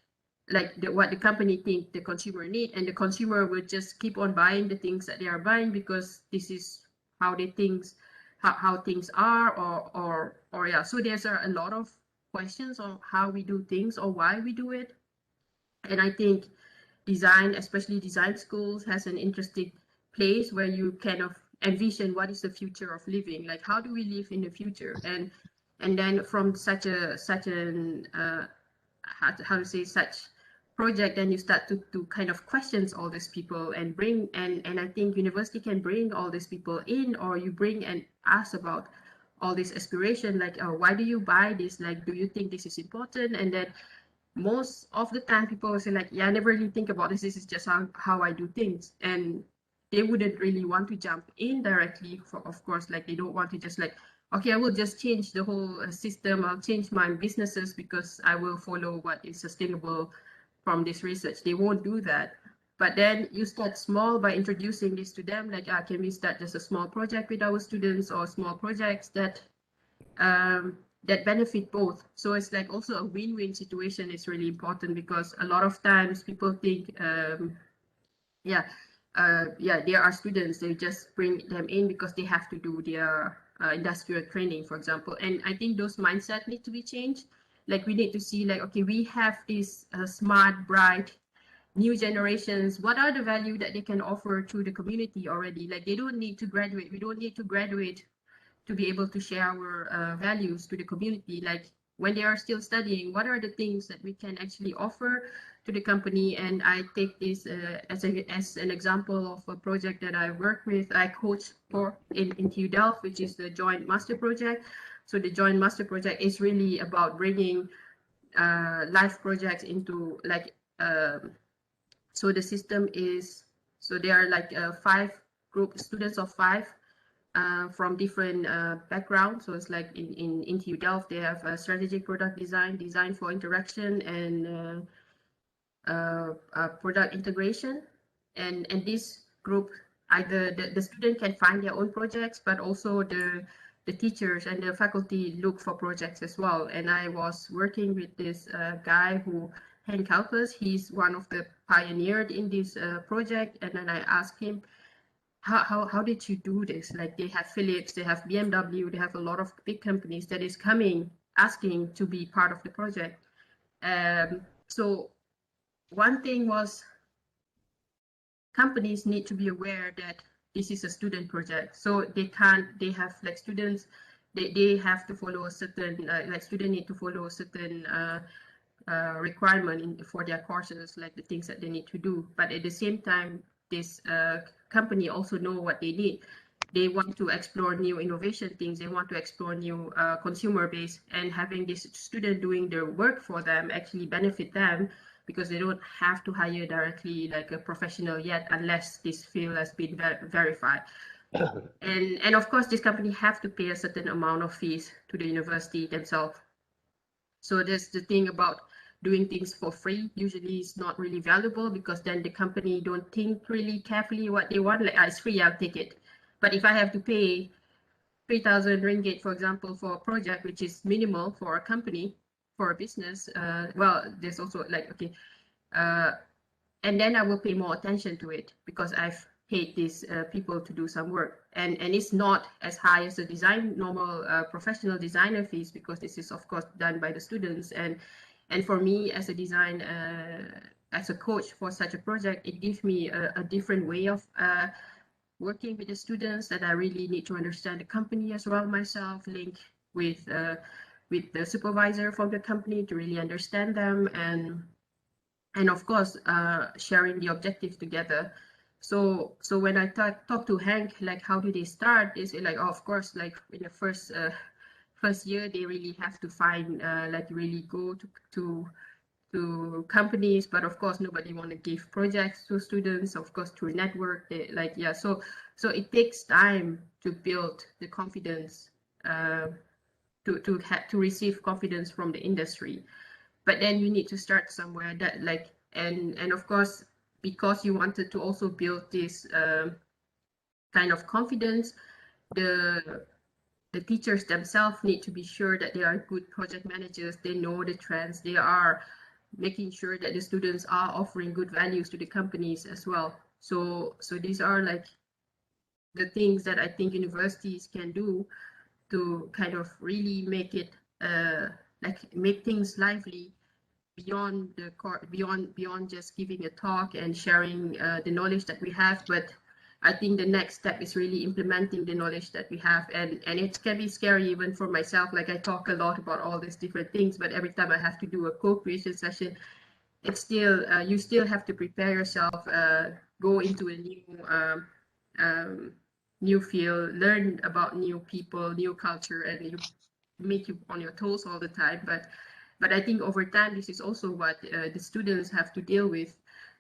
like what the company think the consumer need, and the consumer will just keep on buying the things that they are buying because this is how they think, how things are, or yeah. So there's a lot of questions on how we do things or why we do it. And I think design, especially design schools, has an interesting place where you kind of envision what is the future of living, like how do we live in the future, and then from such an how to say, such project, then you start to kind of questions all these people and bring, and I think university can bring all these people in, or you bring and ask about all this aspiration, like, oh, why do you buy this, like, do you think this is important? And then most of the time people will say, like, yeah, I never really think about this is just how I do things. And they wouldn't really want to jump in directly, for, of course, like they don't want to just like, okay, I will just change the whole system, I'll change my businesses because I will follow what is sustainable from this research. They won't do that. But then you start small by introducing this to them, like, can we start just a small project with our students, or small projects that that benefit both. So it's like also a win-win situation is really important, because a lot of times people think, yeah, they are students, they just bring them in because they have to do their industrial training, for example. And I think those mindset need to be changed. Like, we need to see, like, okay, we have these smart, bright, new generations. What are the value that they can offer to the community already? Like, they don't need to graduate. We don't need to graduate to be able to share our values to the community. Like, when they are still studying, what are the things that we can actually offer to the company? And I take this as an example of a project that I work with, I coach for in TU Delft, which is the Joint Master Project. So the Joint Master Project is really about bringing life projects into, like, so the system is, so there are like 5 group students of 5 from different backgrounds. So it's like in TU Delft, they have strategic product design, design for interaction, and product integration. And this group, either the student can find their own projects, but also the teachers and the faculty look for projects as well. And I was working with this guy who, Henk Kalpers, he's one of the pioneers in this project. And then I asked him, how did you do this? Like, they have Philips, they have BMW, they have a lot of big companies that is coming asking to be part of the project. So one thing was, companies need to be aware that this is a student project. So they have like students, they have to follow a certain, like students need to follow a certain requirement for their courses, like the things that they need to do. But at the same time, this company also know what they need. They want to explore new innovation things. They want to explore new consumer base, and having this student doing their work for them actually benefit them, because they don't have to hire directly like a professional yet, unless this field has been verified. And of course, this company have to pay a certain amount of fees to the university themselves. So there's the thing about doing things for free. Usually it's not really valuable, because then the company don't think really carefully what they want. Like, it's free, I'll take it. But if I have to pay 3,000 ringgit, for example, for a project, which is minimal for a company, for a business, well, there's also like, okay, and then I will pay more attention to it because I've paid these people to do some work, and it's not as high as the normal professional designer fees, because this is of course done by the students, and for me as a design as a coach for such a project, it gives me a different way of working with the students, that I really need to understand the company as well myself, link with the supervisor from the company to really understand them, and of course sharing the objective together. So when I talk to Hank, like how do they start, is like, oh, of course, like in the first year they really have to find like really go to companies, but of course nobody want to give projects to students, of course through network, like, yeah, so it takes time to build the confidence, to receive confidence from the industry. But then you need to start somewhere, that like, and of course, because you wanted to also build this kind of confidence, the teachers themselves need to be sure that they are good project managers, they know the trends, they are making sure that the students are offering good values to the companies as well. So these are like the things that I think universities can do to kind of really make it like make things lively beyond the beyond just giving a talk and sharing the knowledge that we have. But I think the next step is really implementing the knowledge that we have, and it can be scary even for myself. Like, I talk a lot about all these different things, but every time I have to do a co-creation session, it's still you still have to prepare yourself, go into a new field, learn about new people, new culture, and you make you on your toes all the time. But I think over time, this is also what the students have to deal with,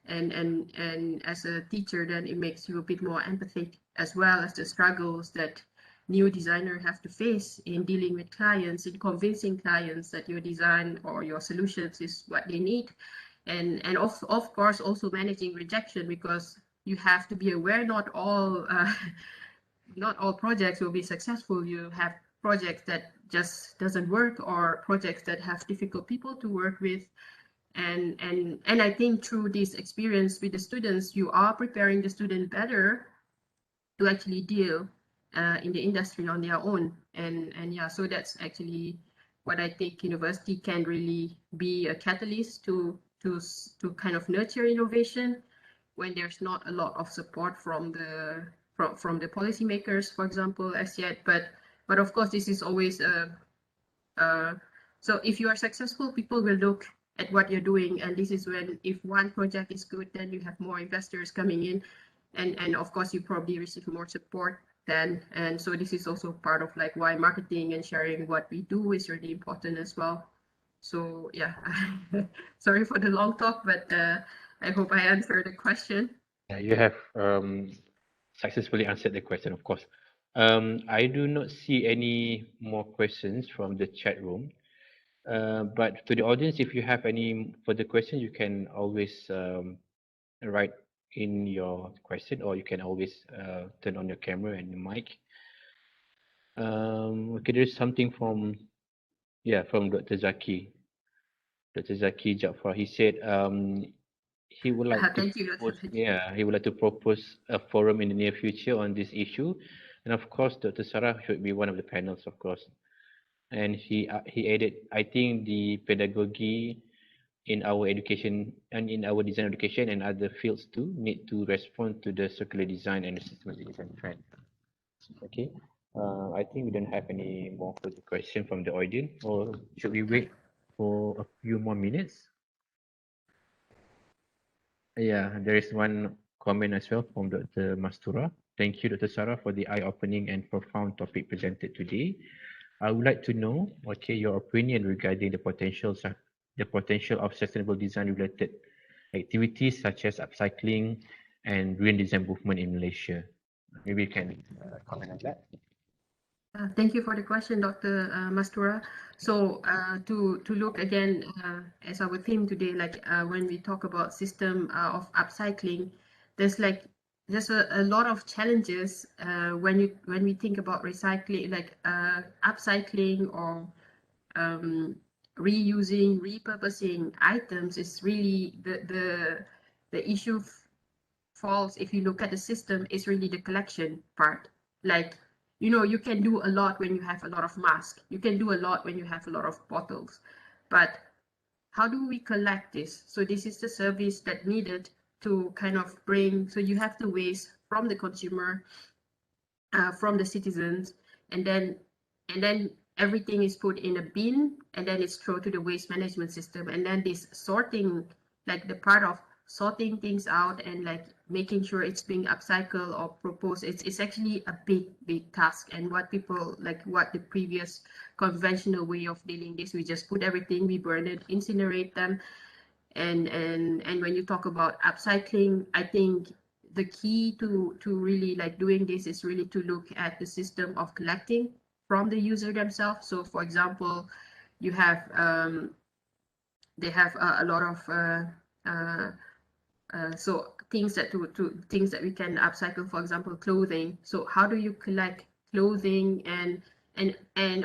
and as a teacher, then it makes you a bit more empathic, as well as the struggles that new designer have to face in dealing with clients, in convincing clients that your design or your solutions is what they need, and of course also managing rejection, because you have to be aware not all not all projects will be successful. You have projects that just doesn't work, or projects that have difficult people to work with, and I think through this experience with the students, you are preparing the student better to actually deal in the industry on their own, and yeah, so that's actually what I think university can really be a catalyst to kind of nurture innovation when there's not a lot of support from the policymakers, for example, as yet. But of course, this is always so if you are successful, people will look at what you're doing, and this is when, if one project is good, then you have more investors coming in, and of course you probably receive more support then. And so this is also part of like why marketing and sharing what we do is really important as well. So yeah, sorry for the long talk, but I hope I answered the question. You have successfully answered the question, of course. I do not see any more questions from the chat room. But to the audience, if you have any further questions, you can always write in your question, or you can always turn on your camera and your mic. Okay, there's something from, yeah, from Dr. Zaki. Dr. Zaki Jafar. He said he would like to Thank you, Dr. propose, Zaki. yeah, he would like to propose a forum in the near future on this issue, and of course, Dr. Sarah should be one of the panels, of course. And he added, I think the pedagogy in our education and in our design education and other fields too need to respond to the circular design and the systematic design trend. Okay, I think we don't have any more further question from the audience, or should we wait for a few more minutes? Yeah, there is one comment as well from Dr. Mastura. Thank you, Dr. Sarah, for the eye-opening and profound topic presented today. I would like to know, okay, your opinion regarding the potential of sustainable design related activities such as upcycling and green design movement in Malaysia. Maybe you can comment on that. Thank you for the question, Dr. Mastura. So to look again as our theme today, like when we talk about system of upcycling, there's a lot of challenges when we think about recycling, like upcycling or reusing, repurposing items is really the issue falls, if you look at the system, is really the collection part. Like, you know, you can do a lot when you have a lot of masks. You can do a lot when you have a lot of bottles. But how do we collect this? So this is the service that needed to kind of bring, so you have the waste from the consumer, from the citizens, and then everything is put in a bin, and then it's thrown to the waste management system. And then this sorting, like the part of sorting things out and like making sure it's being upcycled or proposed, it's actually a big task. And what people, like what the previous conventional way of dealing this, we just put everything, we burn it, incinerate them. And when you talk about upcycling, I think the key to really like doing this is really to look at the system of collecting from the user themselves. So for example, you have they have a lot of so things that things that we can upcycle, for example, clothing. So how do you collect clothing? And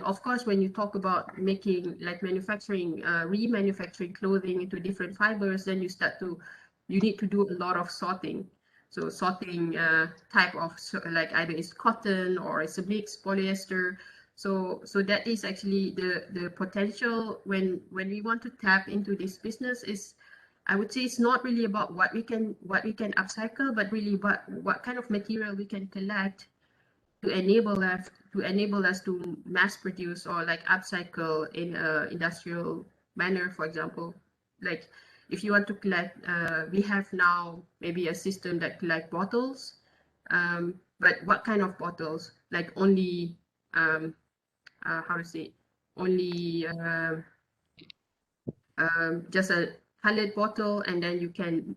of course, when you talk about making, like manufacturing, remanufacturing clothing into different fibers, then you need to do a lot of sorting. So sorting type of, like either it's cotton or it's a mixed polyester. So that is actually the potential when we want to tap into this business. Is, I would say, it's not really about what we can upcycle, but really what kind of material we can collect to enable us to mass produce or like upcycle in a industrial manner. For example, like if you want to collect, we have now maybe a system that collect bottles, but what kind of bottles? Like only how to say, only just a colored bottle, and then you can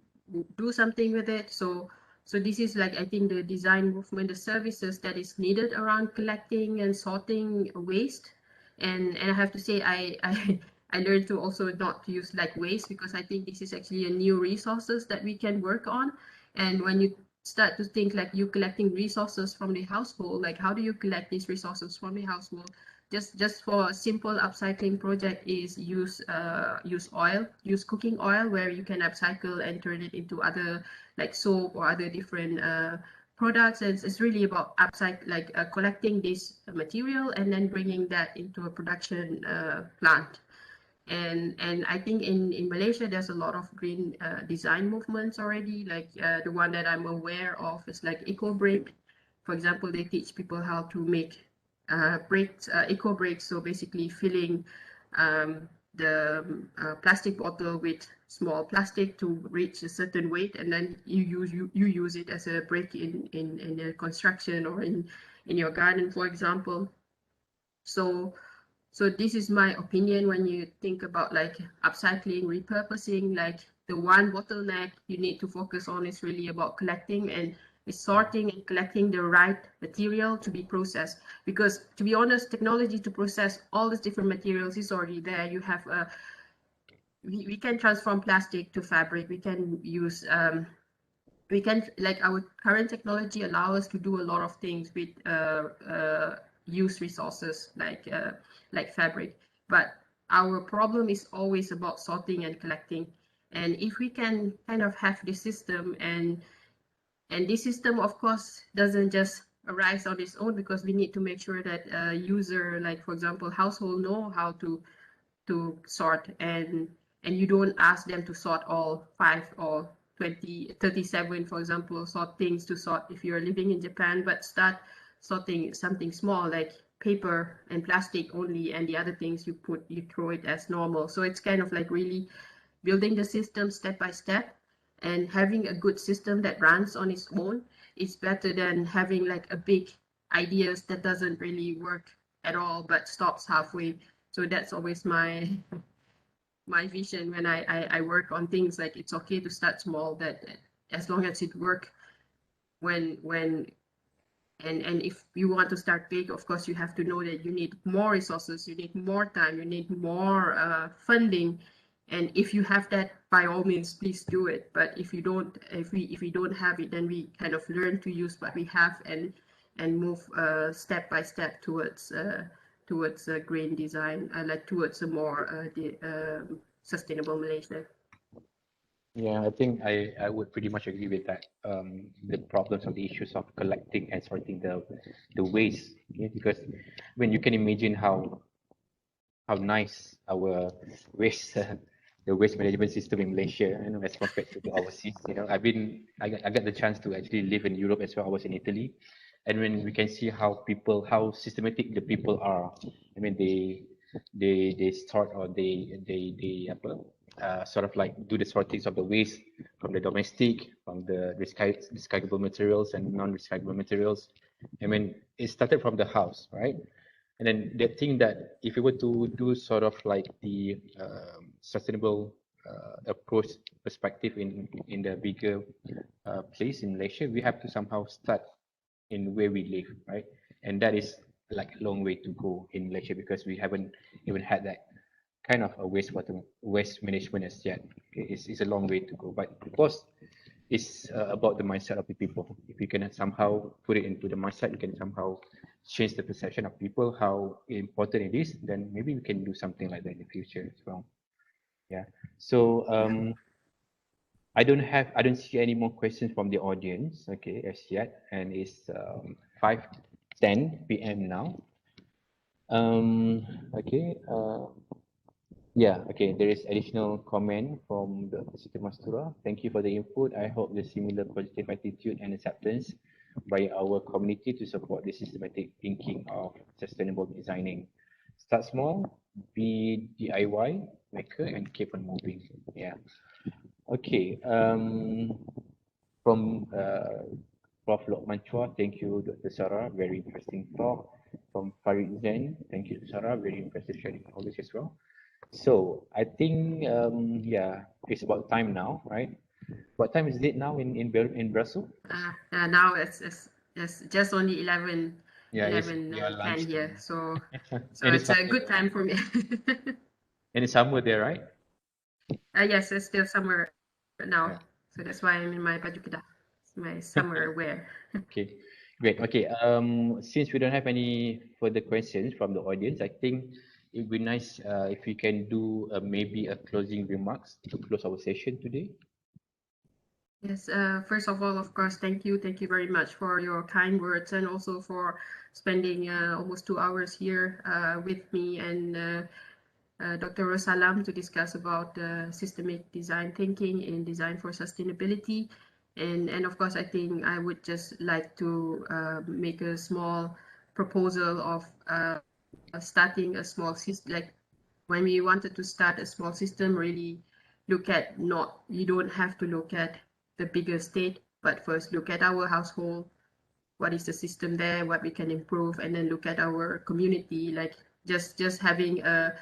do something with it. So this is like, I think the design movement, the services that is needed around collecting and sorting waste. And I have to say, I learned to also not to use like waste, because I think this is actually a new resources that we can work on. And when you start to think like you collecting resources from the household, like how do you collect these resources from the household? Just for a simple upcycling project is use cooking oil, where you can upcycle and turn it into other, like soap or other different products. And it's really about collecting this material and then bringing that into a production plant. And I think in Malaysia there's a lot of green design movements already. Like the one that I'm aware of is like eco break. For example, they teach people how to make breaks, eco breaks. So basically filling the plastic bottle with small plastic to reach a certain weight, and then you use it as a break in a construction or in your garden, for example. So this is my opinion. When you think about like upcycling, repurposing, like the one bottleneck you need to focus on is really about collecting and sorting and collecting the right material to be processed. Because to be honest, technology to process all these different materials is already there. You have we can transform plastic to fabric. We can use like our current technology allow us to do a lot of things with use resources like fabric. But our problem is always about sorting and collecting. And if we can kind of have this system, and this system, of course, doesn't just arise on its own, because we need to make sure that a user, like for example, household, know how to sort, and you don't ask them to sort all 5 or 20, 37, for example, sort things to sort if you're living in Japan, but start sorting something small like paper and plastic only, and the other things you throw it as normal. So it's kind of like really building the system step by step, and having a good system that runs on its own is better than having like a big ideas that doesn't really work at all but stops halfway. So that's always my vision when I work on things. Like it's okay to start small, that as long as it work. And if you want to start big, of course you have to know that you need more resources, you need more time, you need more funding. And if you have that, by all means, please do it. But if you don't, if we don't have it, then we kind of learn to use what we have and move step by step towards green design, like towards a more sustainable Malaysia. Yeah, I think I would pretty much agree with that. The problems of the issues of collecting and sorting the waste, okay? Because when you can imagine how nice our waste the waste management system in Malaysia, as compared to the overseas. I got the chance to actually live in Europe as well. I was in Italy, and when we can see how systematic the people are. I mean, they sort, or sort of like do the sortings of the waste from the domestic, from the recyclable materials and non-recyclable materials. I mean, it started from the house, right? And then they think that if we were to do sort of like the sustainable approach perspective in the bigger place in Malaysia, we have to somehow start in where we live, right? And that is like a long way to go in Malaysia, because we haven't even had that kind of a waste management as yet. Okay, it's a long way to go, but of course, it's about the mindset of the people. If you can somehow put it into the mindset, you can somehow change the perception of people how important it is. Then maybe we can do something like that in the future as well. Yeah. So I don't see any more questions from the audience. Okay, as yet, and it's 5:10 p.m. now. Okay. Yeah, okay. There is additional comment from the Siti Mastura. Thank you for the input. I hope the similar positive attitude and acceptance by our community to support the systematic thinking of sustainable designing. Start small, be DIY, maker, and keep on moving. Yeah. Okay. From Prof. Lokman Chua, thank you, Dr. Sarah. Very interesting talk. From Farid Zain, thank you, Sarah. Very impressive sharing knowledge as well. So I think yeah, it's about time now, right? What time is it now in Brussels? Now it's just only 11, Yeah, it's 11 your 10 here. lunchtime. So And it's it's a summer, good time for me. and it's summer there, right? Yes, it's still summer now. Yeah. So that's why I'm in my baju kedah, my summer wear. Okay, great. Okay, since we don't have any further questions from the audience, I think it would be nice if we can do maybe a closing remarks to close our session today. Yes, first of all, of course, thank you. Thank you very much for your kind words, and also for spending almost 2 hours here with me and Dr. Rosalam to discuss about systemic design thinking in design for sustainability. And of course, I think I would just like to make a small proposal of starting a small system, like when we wanted to start a small system, really look at not, you don't have to look at the bigger state, but first look at our household, what is the system there, what we can improve, and then look at our community, like just having a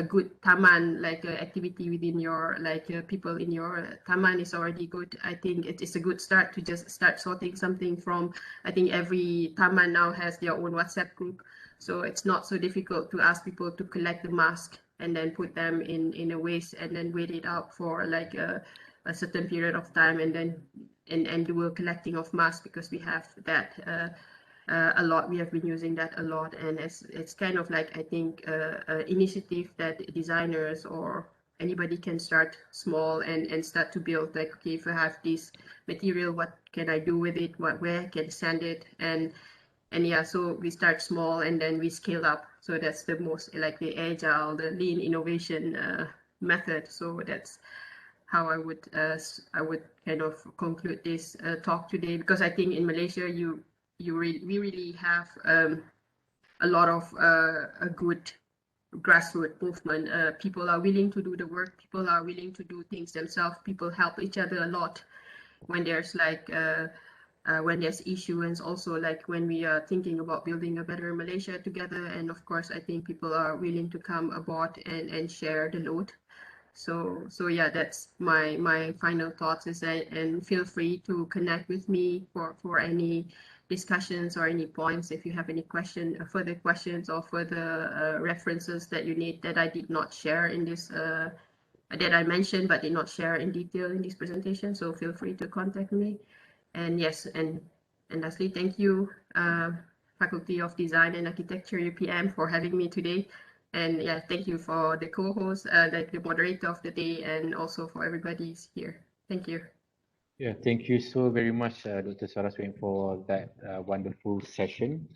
good taman, like activity within your, like people in your taman is already good. I think it is a good start to just start sorting something from, I think every taman now has their own WhatsApp group, so it's not so difficult to ask people to collect the mask and then put them in a waste and then wait it out for like a certain period of time, and then and do a collecting of masks, because we have that a lot. We have been using that a lot, and it's kind of like, I think, initiative that designers or anybody can start small and start to build, like, okay, if I have this material, what can I do with it, where I can send it, and yeah, so we start small and then we scale up. So that's the most, like, the agile, the lean innovation method. So that's how I would kind of conclude this talk today, because I think in Malaysia we really have a lot of a good grassroots movement. People are willing to do the work. People are willing to do things themselves. People help each other a lot when there's like when there's issue, and also like when we are thinking about building a better Malaysia together. And of course, I think people are willing to come aboard and share the load. So yeah, that's my final thoughts is that, and feel free to connect with me for any discussions or any points if you have any further questions or further references that you need that I did not share in this that I mentioned but did not share in detail in this presentation. So feel free to contact me. And yes, and lastly, thank you, Faculty of Design and Architecture UPM, for having me today. And yeah, thank you for the co-host, the moderator of the day, and also for everybody's here. Thank you. Yeah, thank you so very much, Dr. Saraswati, for that wonderful session.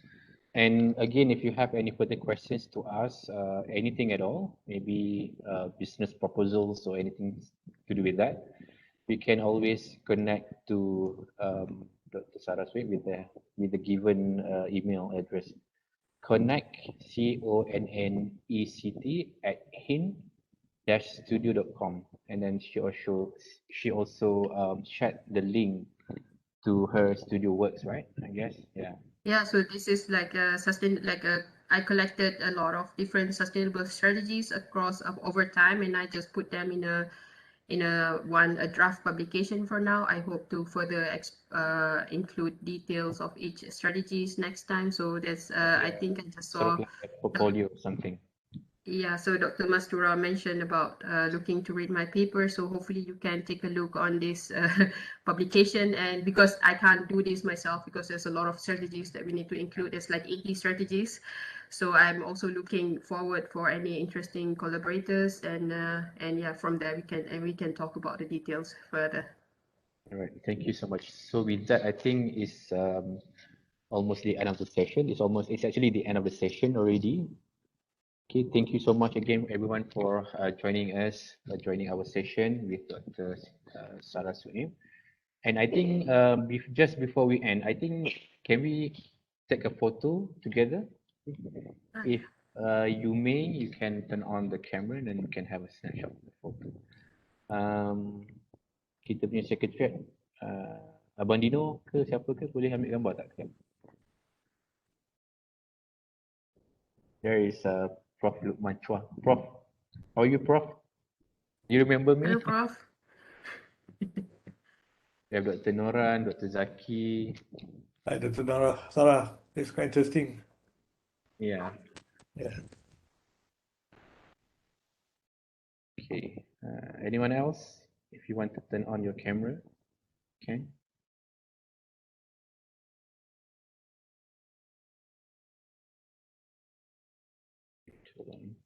And again, if you have any further questions to ask, anything at all, maybe business proposals or anything to do with that, we can always connect to Dr. Saraswati with the given email address. Connect, CONNECT @hin-studio.com, and then she also shared the link to her studio works, right? I guess, yeah. Yeah, so this is like I collected a lot of different sustainable strategies across over time, and I just put them in a draft publication for now. I hope to further include details of each strategies next time. So that's I think I just Sort saw. of like a portfolio or something. Yeah, so Dr. Mastura mentioned about looking to read my paper. So hopefully you can take a look on this publication. And because I can't do this myself, because there's a lot of strategies that we need to include, there's like 80 strategies. So I'm also looking forward for any interesting collaborators, and yeah, from there we can talk about the details further. All right, thank you so much. So with that, I think it's almost the end of the session. It's actually the end of the session already. Okay, thank you so much again, everyone, for joining us, joining our session with Dr. Saraswati. And I think just before we end, I think, can we take a photo together? If you may, you can turn on the camera and then you can have a snapshot of the photo. Kita punya secretariat, Abang Dino ke siapa ke boleh ambil gambar tak? There is Prof. Lukman Chua. Prof, how are you, Prof? You remember me? Hello, Prof. We have Dr. Noran, Dr. Zaki. Hi, Dr. Nara. Sarah, it's quite interesting. Yeah. Yeah. Okay. Anyone else? If you want to turn on your camera, okay. Hold on.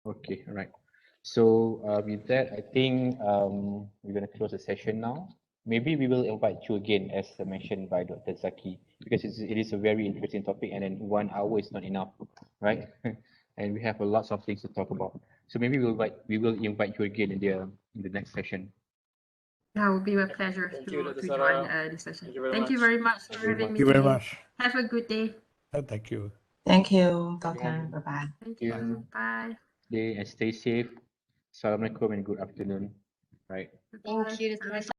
Okay, all right. So with that, I think we're going to close the session now. Maybe we will invite you again, as mentioned by Dr. Zaki, because it is a very interesting topic, and then 1 hour is not enough, right? And we have a lots of things to talk about. So maybe we will invite you again in the next session. Yeah, it would be my pleasure Thank to you, Dr. join Sarah. this session. Thank you very Thank you much. very much for Thank you very having me Thank you very today. much. Have a good day. Thank you. Thank you, Doctor. Bye-bye. Thank you. you. Bye. And stay safe. Assalamualaikum and good afternoon. Right. Goodbye. Thank you, Dr.